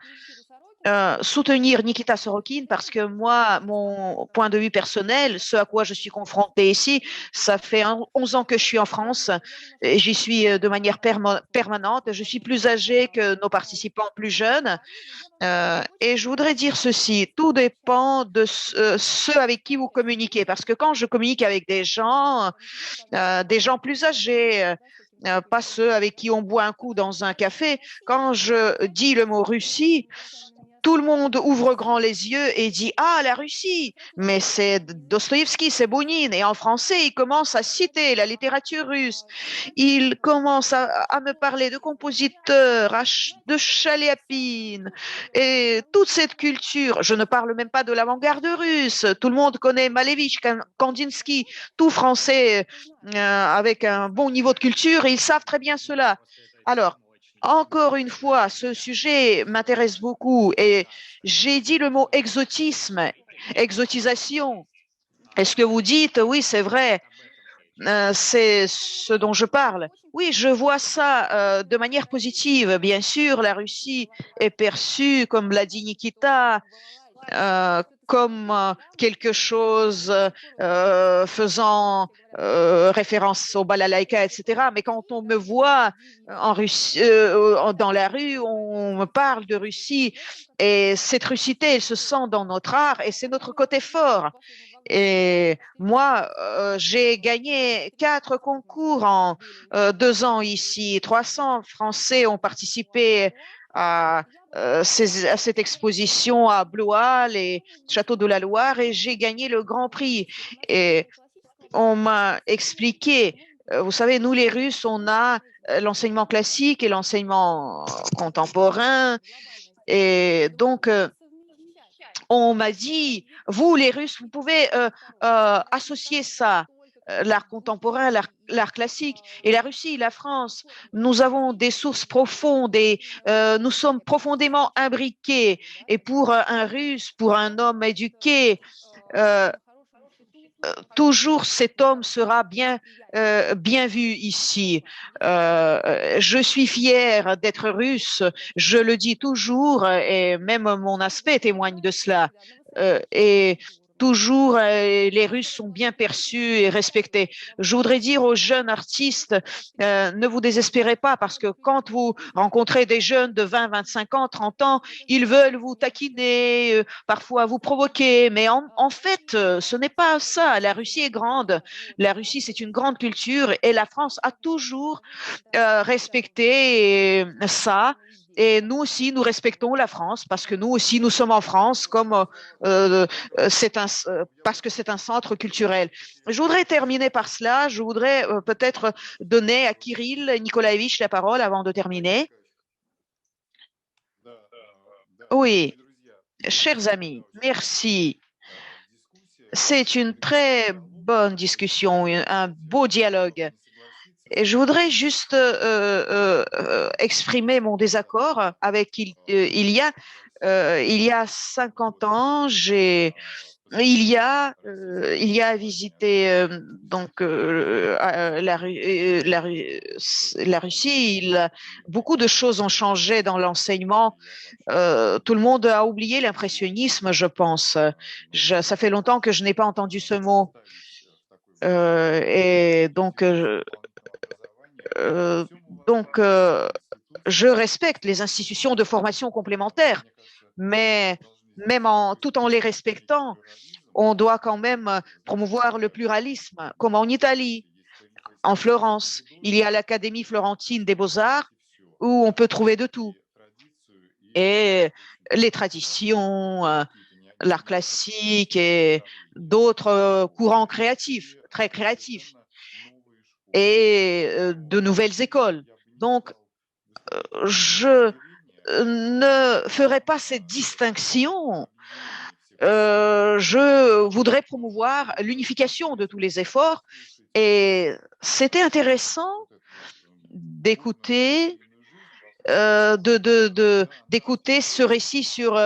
soutenir Nikita Sorokin parce que moi, mon point de vue personnel, ce à quoi je suis confrontée ici, ça fait 11 ans que je suis en France et j'y suis de manière permanente. Je suis plus âgée que nos participants plus jeunes. Et je voudrais dire ceci, tout dépend de ceux avec qui vous communiquez, parce que quand je communique avec des gens plus âgés, pas ceux avec qui on boit un coup dans un café, quand je dis le mot Russie, tout le monde ouvre grand les yeux et dit « Ah, la Russie !» Mais c'est Dostoïevski, c'est Bounine. Et en français, il commence à citer la littérature russe. Il commence à me parler de compositeurs, de Chaliapine et toute cette culture. Je ne parle même pas de l'avant-garde russe. Tout le monde connaît Malevich, Kandinsky, tout français avec un bon niveau de culture. Et ils savent très bien cela. Alors, encore une fois, ce sujet m'intéresse beaucoup et j'ai dit le mot exotisme, exotisation. Est-ce que vous dites, oui, c'est vrai, c'est ce dont je parle. Oui, je vois ça de manière positive. Bien sûr, la Russie est perçue, comme l'a dit Nikita, comme quelque chose faisant référence au balalaïka, etc. Mais quand on me voit en Russie, dans la rue, on me parle de Russie et cette russité, elle se sent dans notre art et c'est notre côté fort. Et moi, j'ai gagné 4 concours en 2 ans ici. 300 Français ont participé à, à cette exposition à Blois, et Château de la Loire, et j'ai gagné le Grand Prix. Et on m'a expliqué, vous savez, nous les Russes, on a l'enseignement classique et l'enseignement contemporain. Et donc, on m'a dit, vous les Russes, vous pouvez associer ça, l'art contemporain, l'art classique, et la Russie, la France. Nous avons des sources profondes et nous sommes profondément imbriqués. Et pour un Russe, pour un homme éduqué, toujours cet homme sera bien vu ici. Je suis fière d'être russe, je le dis toujours, et même mon aspect témoigne de cela. Et toujours, les Russes sont bien perçus et respectés. Je voudrais dire aux jeunes artistes, ne vous désespérez pas, parce que quand vous rencontrez des jeunes de 20, 25 ans, 30 ans, ils veulent vous taquiner, parfois vous provoquer, mais en fait, ce n'est pas ça. La Russie est grande. La Russie, c'est une grande culture et la France a toujours respecté ça. Et nous aussi, nous respectons la France parce que nous aussi, nous sommes en France comme parce que c'est un centre culturel. Je voudrais terminer par cela. Je voudrais peut-être donner à Kirill Nikolaevich la parole avant de terminer. Oui, chers amis, merci. C'est une très bonne discussion, un beau dialogue. Et je voudrais juste exprimer mon désaccord avec il y a 50 ans, il y a visité donc la Russie. Beaucoup de choses ont changé dans l'enseignement. Tout le monde a oublié l'impressionnisme, je pense. Ça fait longtemps que je n'ai pas entendu ce mot. Et donc, je respecte les institutions de formation complémentaire, mais même tout en les respectant, on doit quand même promouvoir le pluralisme, comme en Italie, en Florence. Il y a l'Académie florentine des beaux-arts où on peut trouver de tout. Et les traditions, l'art classique et d'autres courants créatifs, très créatifs, et de nouvelles écoles. Donc, je ne ferai pas cette distinction. Je voudrais promouvoir l'unification de tous les efforts et c'était intéressant d'écouter d'écouter ce récit sur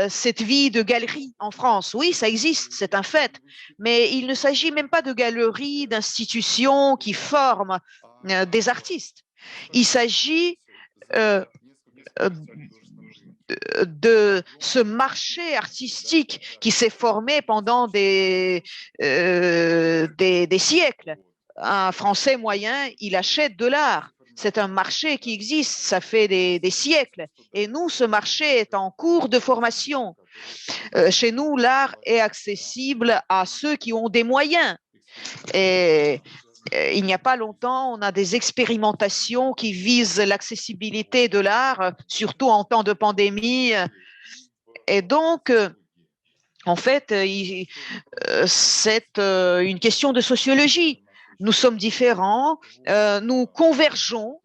cette vie de galerie en France. Oui, ça existe, c'est un fait, mais il ne s'agit même pas de galeries, d'institutions qui forment des artistes. Il s'agit de ce marché artistique qui s'est formé pendant des siècles. Un Français moyen, il achète de l'art. C'est un marché qui existe, ça fait des siècles. Et nous, ce marché est en cours de formation. Chez nous, l'art est accessible à ceux qui ont des moyens. Et il n'y a pas longtemps, on a des expérimentations qui visent l'accessibilité de l'art, surtout en temps de pandémie. Et donc, en fait, c'est une question de sociologie. Nous sommes différents, nous convergeons,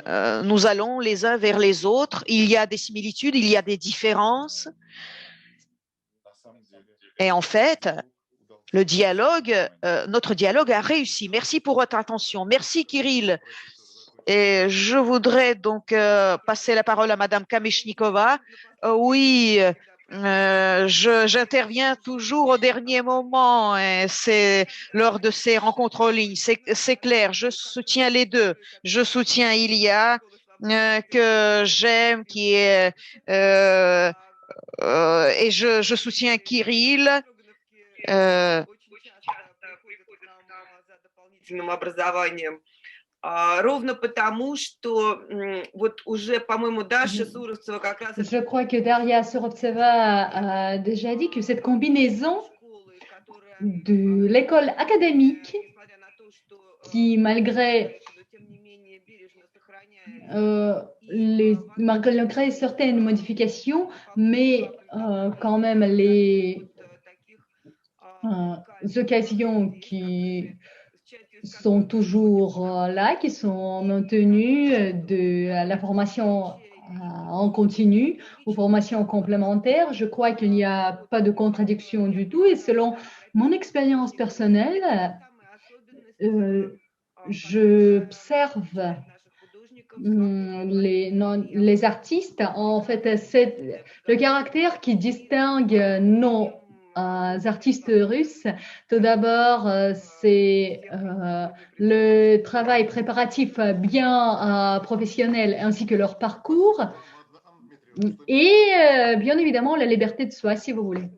nous allons les uns vers les autres. Il y a des similitudes, il y a des différences. Et en fait, le dialogue, notre dialogue a réussi. Merci pour votre attention. Merci Kirill. Et je voudrais donc passer la parole à Madame Kamishnikova. Oui, j'interviens toujours au dernier moment. C'est lors de ces rencontres en ligne. C'est clair. Je soutiens les deux. Je soutiens Ilia que j'aime, qui est et je soutiens Kirill. Ровно потому, что вот уже, по-моему, Даша Суровцева как раз... Je crois que Daria Surovtseva a déjà dit que cette combinaison de l'école académique qui, malgré certaines modifications, mais quand même les occasions qui sont toujours là, qui sont maintenues de la formation en continu ou formation complémentaire. Je crois qu'il n'y a pas de contradiction du tout et selon mon expérience personnelle, j'observe les artistes, en fait, c'est le caractère qui distingue nos artistes russes. Tout d'abord, c'est le travail préparatif bien professionnel ainsi que leur parcours et bien évidemment la liberté de soi, si vous voulez.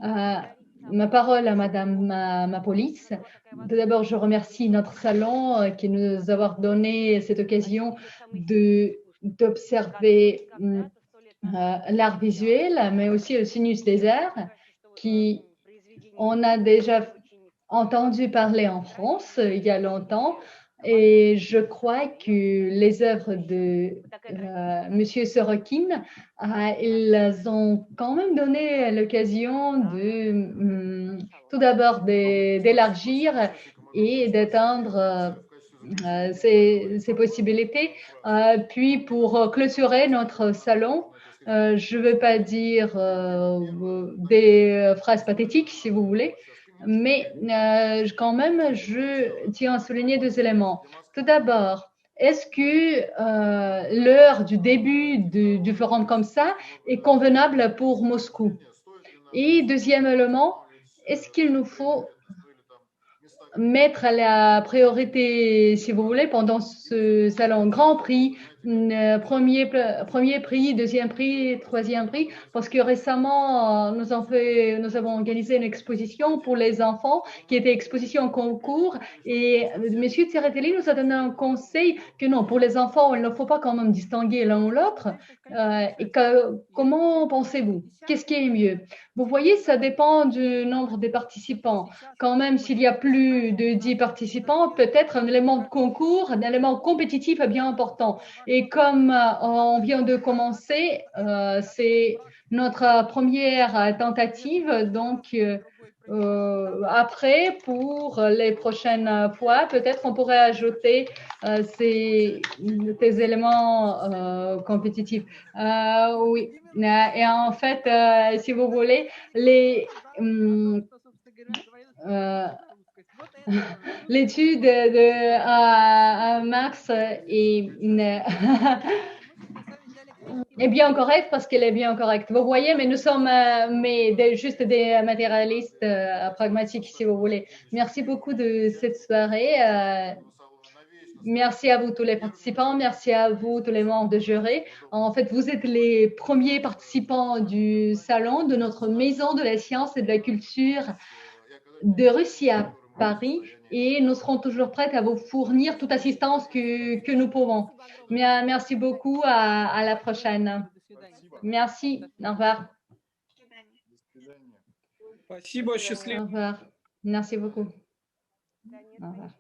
Ma parole à Madame Mapolis. Tout d'abord, je remercie notre salon qui nous a donné cette occasion d'observer l'art visuel, mais aussi le Sinus des arts, qui on a déjà entendu parler en France il y a longtemps. Et je crois que les œuvres de Monsieur Sorokin, ils ont quand même donné l'occasion de, tout d'abord d'élargir et d'étendre ces possibilités. Puis pour clôturer notre salon, je ne veux pas dire des phrases pathétiques, si vous voulez, mais quand même, je tiens à souligner deux éléments. Tout d'abord, est-ce que l'heure du début du forum comme ça est convenable pour Moscou? Et deuxième élément, est-ce qu'il nous faut mettre la priorité, si vous voulez, pendant ce salon Grand Prix, premier prix, deuxième prix, troisième prix, parce que récemment, nous avons organisé une exposition pour les enfants qui était exposition concours et M. Tsereteli nous a donné un conseil que non, pour les enfants, il ne faut pas quand même distinguer l'un ou l'autre. Comment pensez-vous? Qu'est-ce qui est mieux? Vous voyez, ça dépend du nombre des participants. Quand même, s'il y a plus de 10 participants, peut-être un élément de concours, un élément compétitif est bien important. Et comme on vient de commencer, c'est notre première tentative. Donc, après, pour les prochaines fois, peut-être on pourrait ajouter ces éléments compétitifs. Oui. Et en fait, si vous voulez, l'étude de Marx est bien correcte parce qu'elle est bien correcte. Vous voyez, mais nous sommes juste des matérialistes pragmatiques, si vous voulez. Merci beaucoup de cette soirée. Merci à vous tous les participants, merci à vous tous les membres de jury. En fait, vous êtes les premiers participants du salon de notre maison de la science et de la culture de Russie à Paris et nous serons toujours prêts à vous fournir toute assistance que nous pouvons. Merci beaucoup, à la prochaine. Merci, au revoir. Au revoir, merci beaucoup. Au revoir.